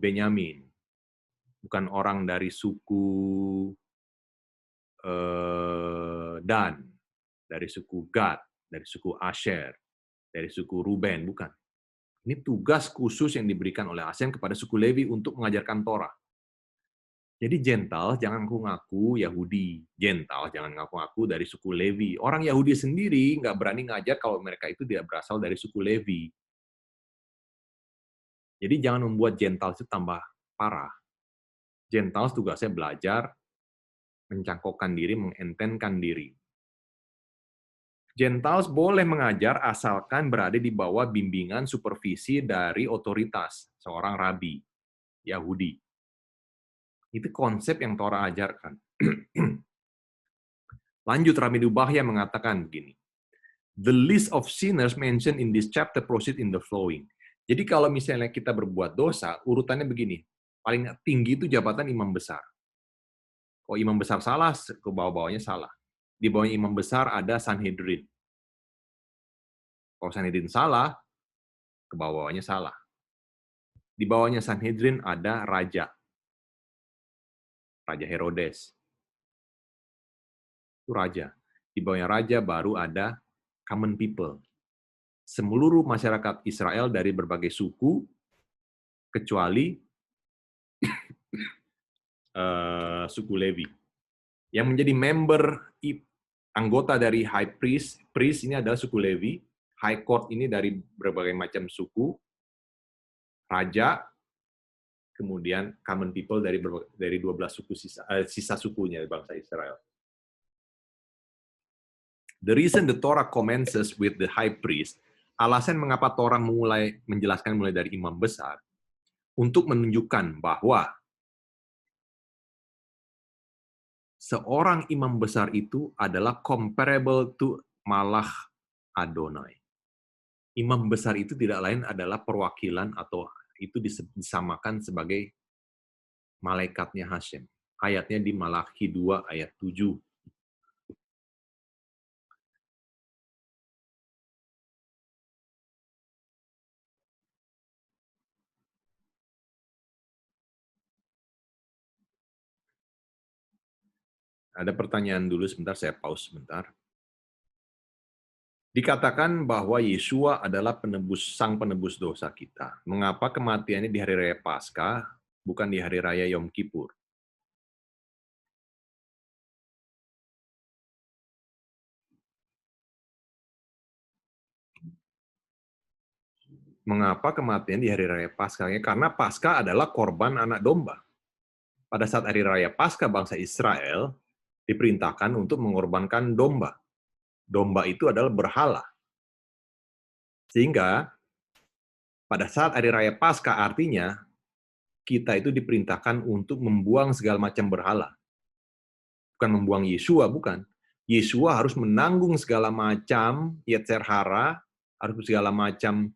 Benyamin, bukan orang dari suku Dan, dari suku Gad, dari suku Asher, dari suku Ruben, bukan. Ini tugas khusus yang diberikan oleh Hasem kepada suku Lewi untuk mengajarkan Torah. Jadi Gentiles jangan ngaku-ngaku Yahudi. Gentiles jangan ngaku-ngaku dari suku Lewi. Orang Yahudi sendiri nggak berani ngajar kalau mereka itu tidak berasal dari suku Lewi. Jadi jangan membuat Gentiles itu tambah parah. Gentiles tugasnya belajar, mencangkokkan diri, mengentenkan diri. Gentiles boleh mengajar asalkan berada di bawah bimbingan supervisi dari otoritas, seorang rabi, Yahudi. Itu konsep yang Torah ajarkan. Lanjut, Rabi Dubahya mengatakan begini, the list of sinners mentioned in this chapter proceed in the flowing. Jadi kalau misalnya kita berbuat dosa, urutannya begini, paling tinggi itu jabatan imam besar. Kalau imam besar salah, ke bawah-bawahnya salah. Di bawahnya imam besar ada Sanhedrin. Kalau Sanhedrin salah, ke bawah-bawahnya salah. Di bawahnya Sanhedrin ada raja. Raja Herodes. Itu raja. Di bawahnya raja baru ada common people. Seluruh masyarakat Israel dari berbagai suku, kecuali suku Lewi. Yang menjadi member, anggota dari high priest ini adalah suku Lewi, high court ini dari berbagai macam suku, raja, kemudian common people dari 12 suku sisa sukunya bangsa Israel. The reason the Torah commences with the high priest, alasan mengapa Torah menjelaskan mulai dari imam besar, untuk menunjukkan bahwa seorang imam besar itu adalah comparable to Malach Adonai. Imam besar itu tidak lain adalah perwakilan atau itu disamakan sebagai malaikatnya Hashem. Ayatnya di Malakhi 2 ayat 7. Ada pertanyaan dulu sebentar, saya pause sebentar. Dikatakan bahwa Yeshua adalah sang penebus dosa kita. Mengapa kematiannya di hari raya Paskah, bukan di hari raya Yom Kippur? Mengapa kematian di hari raya Paskah? Karena Paskah adalah korban anak domba. Pada saat hari raya Paskah, bangsa Israel diperintahkan untuk mengorbankan domba. Domba itu adalah berhala. Sehingga pada saat hari raya Paskah artinya kita itu diperintahkan untuk membuang segala macam berhala. Bukan membuang Yesua, bukan. Yesua harus menanggung segala macam yetzer hara, harus segala macam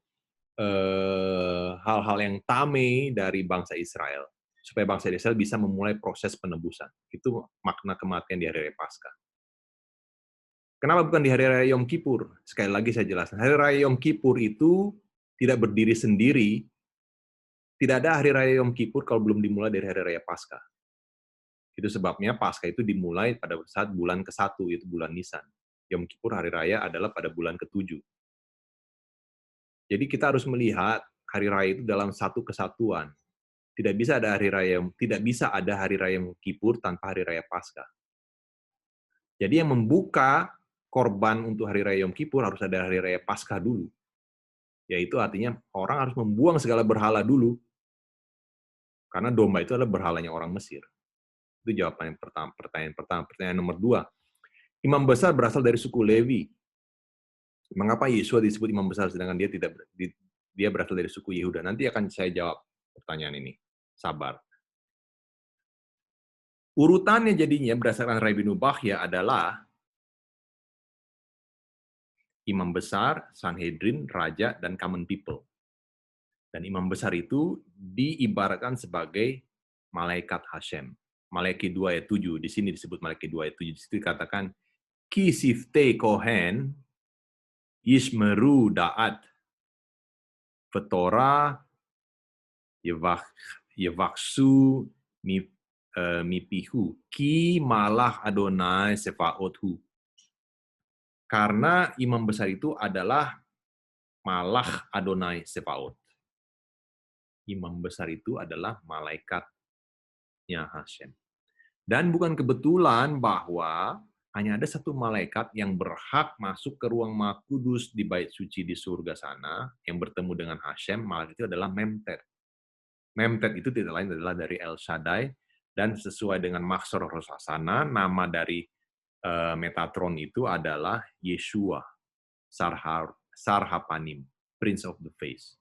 hal-hal yang tameh dari bangsa Israel, supaya bangsa Israel bisa memulai proses penebusan. Itu makna kematian di hari raya Paskah. Kenapa bukan di hari raya Yom Kippur? Sekali lagi saya jelaskan. Hari raya Yom Kippur itu tidak berdiri sendiri. Tidak ada hari raya Yom Kippur kalau belum dimulai dari hari raya Paskah. Itu sebabnya Paskah itu dimulai pada saat bulan ke-1, yaitu bulan Nisan. Yom Kippur hari raya adalah pada bulan ke-7. Jadi kita harus melihat hari raya itu dalam satu kesatuan. Tidak bisa ada hari raya Yom Kippur tanpa hari raya Paskah. Jadi yang membuka korban untuk hari raya Yom Kippur harus ada hari raya Paskah dulu. Yaitu artinya orang harus membuang segala berhala dulu. Karena domba itu adalah berhalanya orang Mesir. Itu jawaban yang pertama, pertanyaan pertama. Pertanyaan nomor 2. Imam besar berasal dari suku Lewi. Mengapa Yesua disebut imam besar sedangkan dia berasal dari suku Yehuda? Nanti akan saya jawab pertanyaan ini. Sabar. Urutannya jadinya berdasarkan Rabbi Nubahya adalah imam besar, Sanhedrin, raja, dan common people. Dan imam besar itu diibaratkan sebagai malaikat Hashem. Malaikat 2 ayat 7. Di sini disebut malaikat 2 ayat 7. Di situ dikatakan, Ki sifte kohen yishmeru da'at vetora yevaksu mipihu ki malah Adonai sefaothu. Karena imam besar itu adalah malah Adonai sefaot. Imam besar itu adalah malaikatnya Hashem. Dan bukan kebetulan bahwa hanya ada satu malaikat yang berhak masuk ke ruang Maha Kudus di bait suci di surga sana, yang bertemu dengan Hashem, malaikat itu adalah Memtet. Memtet itu tidak lain adalah dari El Shaddai, dan sesuai dengan Maksor Rosasana, nama dari Metatron itu adalah Yeshua, Sarhapanim, Prince of the Face.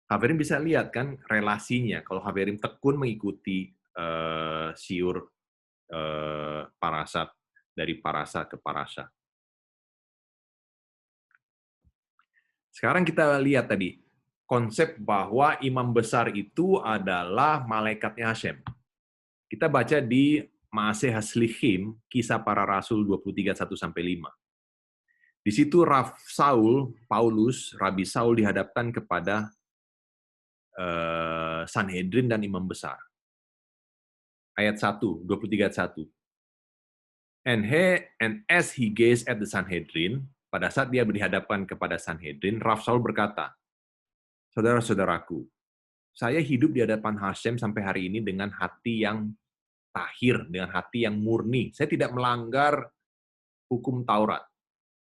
Haverim bisa lihat kan relasinya, kalau Haverim tekun mengikuti siur parasat, dari parasa ke parasa. Sekarang kita lihat tadi, konsep bahwa imam besar itu adalah malaikatnya Hashem. Kita baca di Maaseh Haslichim, Kisah Para Rasul 23:1-5. Di situ Rabbi Saul dihadapkan kepada Sanhedrin dan imam besar. Ayat 1, 23:1. And as he gazed at the Sanhedrin, pada saat dia berhadapan kepada Sanhedrin, Rav Saul berkata, saudara-saudaraku, saya hidup di hadapan Hashem sampai hari ini dengan hati yang tahir, dengan hati yang murni. Saya tidak melanggar hukum Taurat.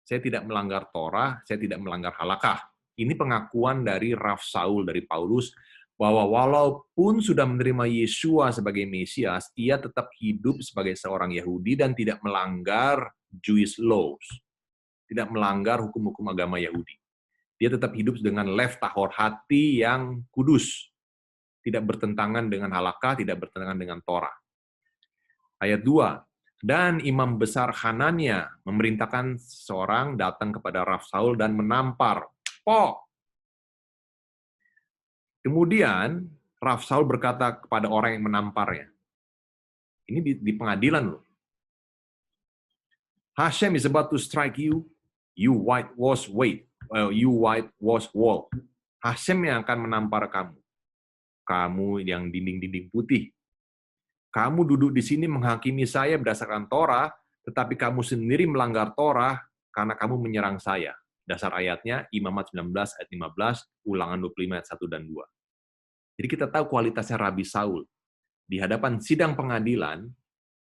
Saya tidak melanggar Torah, saya tidak melanggar halakah. Ini pengakuan dari Rav Saul, dari Paulus, bahwa walaupun sudah menerima Yesua sebagai Mesias, ia tetap hidup sebagai seorang Yahudi dan tidak melanggar Jewish laws, tidak melanggar hukum-hukum agama Yahudi. Dia tetap hidup dengan lev tahor, hati yang kudus, tidak bertentangan dengan halakah, tidak bertentangan dengan Torah. Ayat 2, dan imam besar Hanania memerintahkan seorang datang kepada Rav Saul dan menampar. Kemudian Rav Saul berkata kepada orang yang menamparnya. Ini di pengadilan loh. Hashem is about to strike you, you whitewash wall. Hashem yang akan menampar kamu. Kamu yang dinding-dinding putih. Kamu duduk di sini menghakimi saya berdasarkan Torah, tetapi kamu sendiri melanggar Torah karena kamu menyerang saya. Dasar ayatnya, Imamat 19 ayat 15, Ulangan 25 ayat 1 dan 2. Jadi kita tahu kualitasnya Rabbi Saul. Di hadapan sidang pengadilan,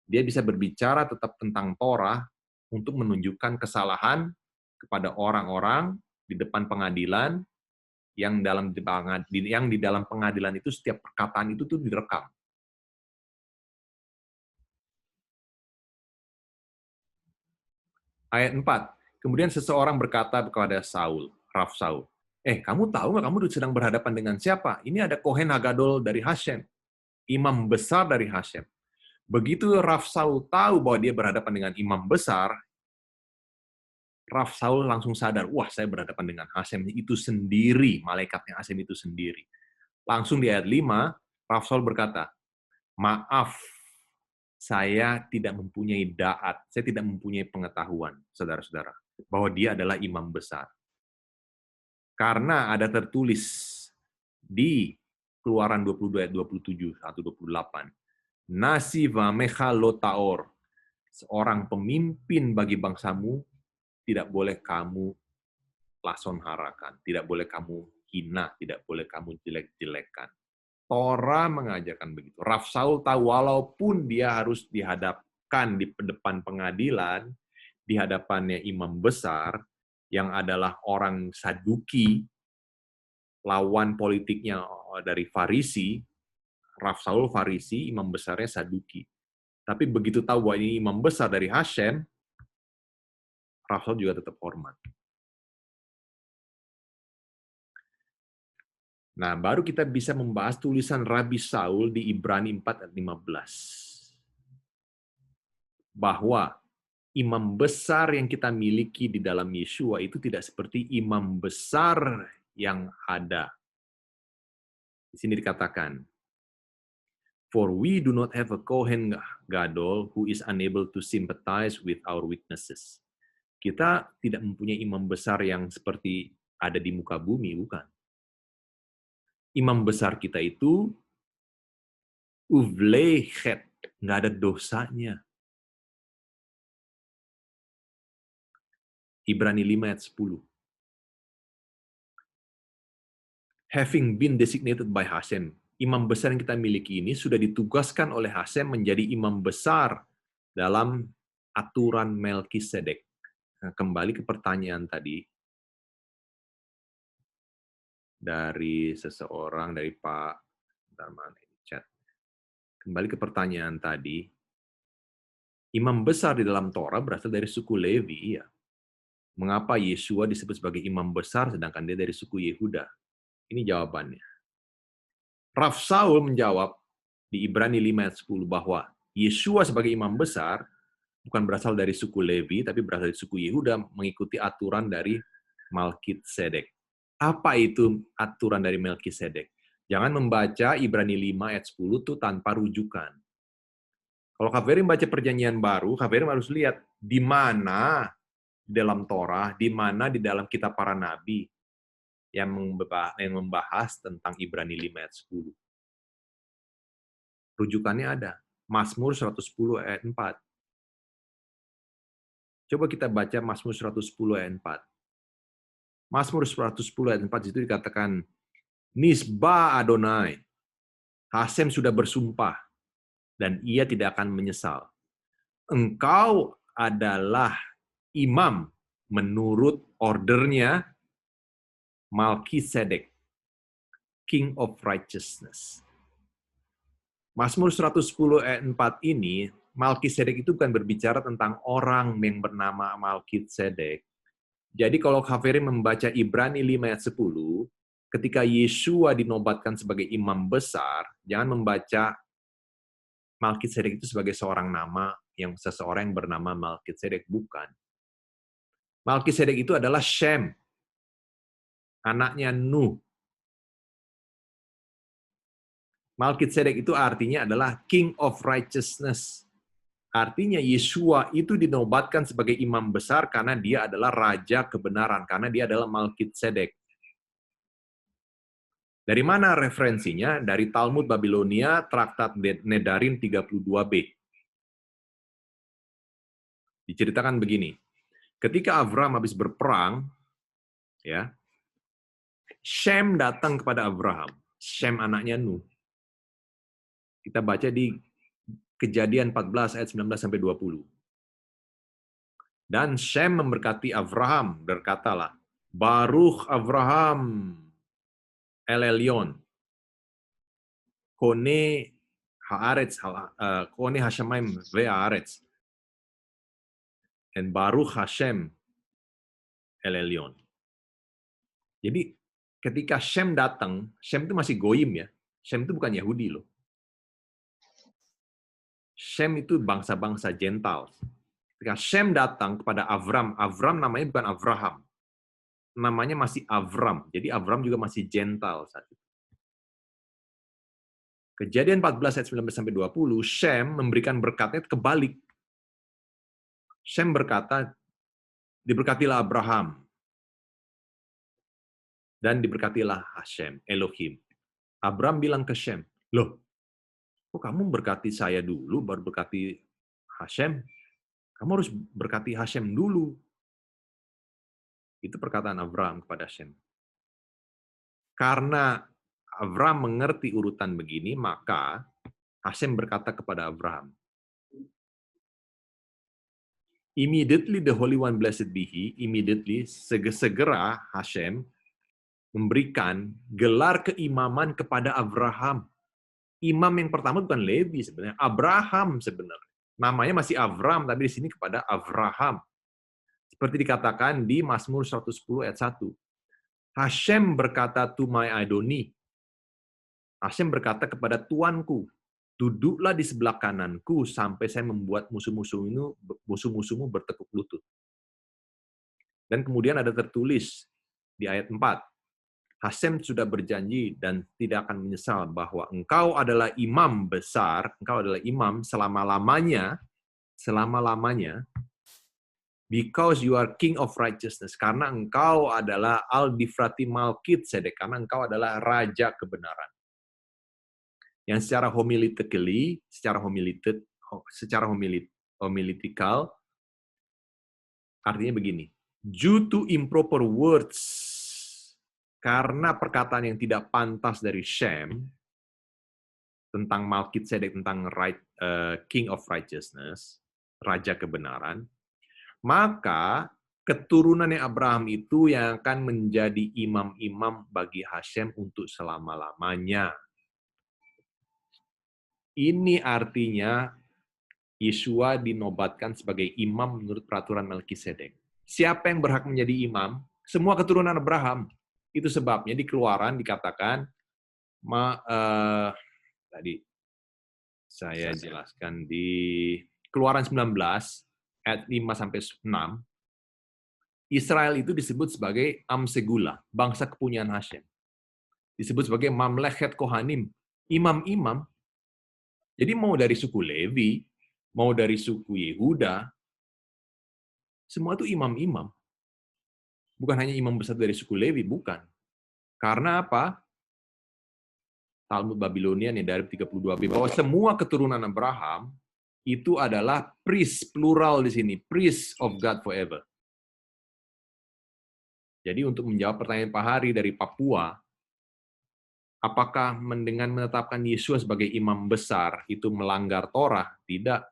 dia bisa berbicara tetap tentang Torah untuk menunjukkan kesalahan kepada orang-orang di depan pengadilan yang di dalam pengadilan itu setiap perkataan itu tuh direkam. Ayat 4. Kemudian seseorang berkata kepada Saul, Rav Saul, kamu tahu nggak kamu sedang berhadapan dengan siapa? Ini ada Kohen Hagadol dari Hashem, imam besar dari Hashem. Begitu Rav Saul tahu bahwa dia berhadapan dengan imam besar, Rav Saul langsung sadar, wah saya berhadapan dengan Hashem itu sendiri, malaikatnya Hashem itu sendiri. Langsung di ayat 5, Rav Saul berkata, maaf, saya tidak mempunyai da'at, saya tidak mempunyai pengetahuan, saudara-saudara, bahwa dia adalah imam besar. Karena ada tertulis di Keluaran 22 ayat 27 atau 28, Nasi vamecha lo taor, seorang pemimpin bagi bangsamu tidak boleh kamu lason harakan, tidak boleh kamu hina, tidak boleh kamu jelek-jelekan. Torah mengajarkan begitu. Rav Saul tahu walaupun dia harus dihadapkan di depan pengadilan, di hadapannya imam besar, yang adalah orang Saduki, lawan politiknya dari Farisi, Rav Saul Farisi, imam besarnya Saduki. Tapi begitu tahu bahwa ini imam besar dari Hashem, Rav Saul juga tetap hormat. Nah, baru kita bisa membahas tulisan Rabi Saul di Ibrani 4 ayat 15. Bahwa imam besar yang kita miliki di dalam Yeshua itu tidak seperti imam besar yang ada. Di sini dikatakan, for we do not have a Kohen Gadol who is unable to sympathize with our weaknesses. Kita tidak mempunyai imam besar yang seperti ada di muka bumi, bukan. Imam besar kita itu uvlechet, nggak ada dosanya. Ibrani 5 ayat 10. Having been designated by Hashem, imam besar yang kita miliki ini sudah ditugaskan oleh Hashem menjadi imam besar dalam aturan Melkisedek. Nah, kembali ke pertanyaan tadi dari seseorang, dari Pak, chat. Kembali ke pertanyaan tadi, imam besar di dalam Torah berasal dari suku Levi, ya. Mengapa Yeshua disebut sebagai imam besar sedangkan dia dari suku Yehuda? Ini jawabannya. Rav Saul menjawab di Ibrani 5 ayat 10 bahwa Yeshua sebagai imam besar bukan berasal dari suku Levi, tapi berasal dari suku Yehuda mengikuti aturan dari Melkisedek. Apa itu aturan dari Melkisedek? Jangan membaca Ibrani 5 ayat 10 itu tanpa rujukan. Kalau Kaverim baca perjanjian baru, Kaverim harus lihat di mana di dalam Torah, di mana di dalam kitab para nabi yang membahas tentang Ibrani 5 ayat 10. Rujukannya ada. Mazmur 110 ayat 4. Coba kita baca Mazmur 110 ayat 4. Mazmur 110 ayat 4 itu dikatakan, Nisba Adonai, Hashem sudah bersumpah, dan ia tidak akan menyesal. Engkau adalah imam menurut ordernya Melkisedek, King of Righteousness. Mazmur 110 ayat 4 ini, Melkisedek itu bukan berbicara tentang orang yang bernama Melkisedek. Jadi kalau Kaverim membaca Ibrani 5 ayat 10, ketika Yeshua dinobatkan sebagai imam besar, jangan membaca Melkisedek itu sebagai seorang nama, yang seseorang yang bernama Melkisedek, bukan. Melkisedek itu adalah Shem, anaknya Nuh. Melkisedek itu artinya adalah King of Righteousness. Artinya Yeshua itu dinobatkan sebagai imam besar karena dia adalah raja kebenaran, karena dia adalah Melkisedek. Dari mana referensinya? Dari Talmud Babilonia, Traktat Nedarim 32b. Diceritakan begini, ketika Abraham habis berperang, ya, Shem datang kepada Abraham, Shem anaknya Nuh. Kita baca di Kejadian 14 ayat 19-20. Dan Shem memberkati Abraham, berkatalah, Baruch Abraham, El Elyon, Kone Haaretz, Kone Hashemayim Ve'Haaretz, dan Baruch Hashem El Elyon. Jadi ketika Shem datang, Shem itu masih goyim ya. Shem itu bukan Yahudi loh. Shem itu bangsa-bangsa Gentile. Ketika Shem datang kepada Avram, Avram namanya bukan Abraham. Namanya masih Avram. Jadi Avram juga masih Gentile saat itu. Kejadian 14 ayat 19-20, Shem memberikan berkatnya kebalik. Shem berkata, diberkatilah Abraham, dan diberkatilah Hashem, Elohim. Abraham bilang ke Shem, loh, kok kamu berkati saya dulu, baru berkati Hashem? Kamu harus berkati Hashem dulu. Itu perkataan Abraham kepada Shem. Karena Abraham mengerti urutan begini, maka Hashem berkata kepada Abraham, immediately the Holy One blessed be He, immediately, segera Hashem memberikan gelar keimaman kepada Abraham. Imam yang pertama bukan Levi sebenarnya, Abraham sebenarnya. Namanya masih Avram, tapi di sini kepada Abraham. Seperti dikatakan di Mazmur 110 ayat 1. Hashem berkata to my Adoni. Hashem berkata kepada Tuanku, duduklah di sebelah kananku sampai saya membuat musuh-musuhmu bertekuk lutut. Dan kemudian ada tertulis di ayat 4. Hashem sudah berjanji dan tidak akan menyesal bahwa engkau adalah imam besar, engkau adalah imam selama-lamanya, because you are king of righteousness, karena engkau adalah al-difrati Malkitzedek, karena engkau adalah raja kebenaran. Yang secara homilitikal, artinya begini, due to improper words, karena perkataan yang tidak pantas dari Shem tentang Malkitzedek, tentang King of Righteousness, Raja Kebenaran, maka keturunannya Abraham itu yang akan menjadi imam-imam bagi Hashem untuk selama-lamanya. Ini artinya Yeshua dinobatkan sebagai imam menurut peraturan Melkisedek. Siapa yang berhak menjadi imam? Semua keturunan Abraham. Itu sebabnya di Keluaran dikatakan, tadi saya jelaskan di Keluaran 19, ayat 5-6, Israel itu disebut sebagai Am Segula, bangsa kepunyaan Hashem. Disebut sebagai Mamlechet Kohanim, imam-imam. Jadi mau dari suku Levi, mau dari suku Yehuda, semua itu imam-imam. Bukan hanya imam besar dari suku Levi, bukan. Karena apa? Talmud Babilonian yang dari 32b, bahwa semua keturunan Abraham itu adalah priest, plural di sini, priest of God forever. Jadi untuk menjawab pertanyaan Pak Hari dari Papua, apakah dengan menetapkan Yesus sebagai imam besar itu melanggar Torah? Tidak.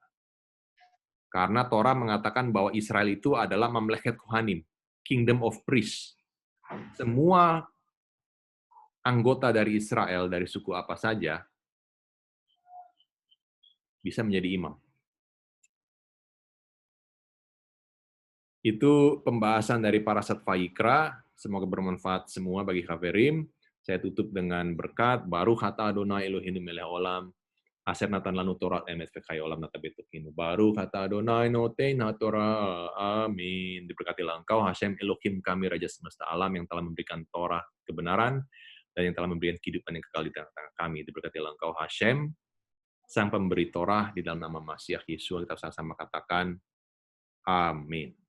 Karena Torah mengatakan bahwa Israel itu adalah Mamlechet Kohanim, kingdom of priests. Semua anggota dari Israel, dari suku apa saja, bisa menjadi imam. Itu pembahasan dari Parashat Vayikra. Semoga bermanfaat semua bagi Haverim. Saya tutup dengan berkat, Baruch atah Adonai Eloheinu melech olam, Asher natan lanu Torah emet v'chai olam natabetokinu. Baruch atah Adonai notein ha-Torah. Amin. Diberkatilah engkau, Hashem Elohim kami, Raja semesta alam, yang telah memberikan Torah kebenaran, dan yang telah memberikan kehidupan yang kekal di tengah-tengah kami. Diberkatilah engkau, Hashem, Sang Pemberi Torah, di dalam nama Masiah Yesus, kita sama-sama katakan, Amin.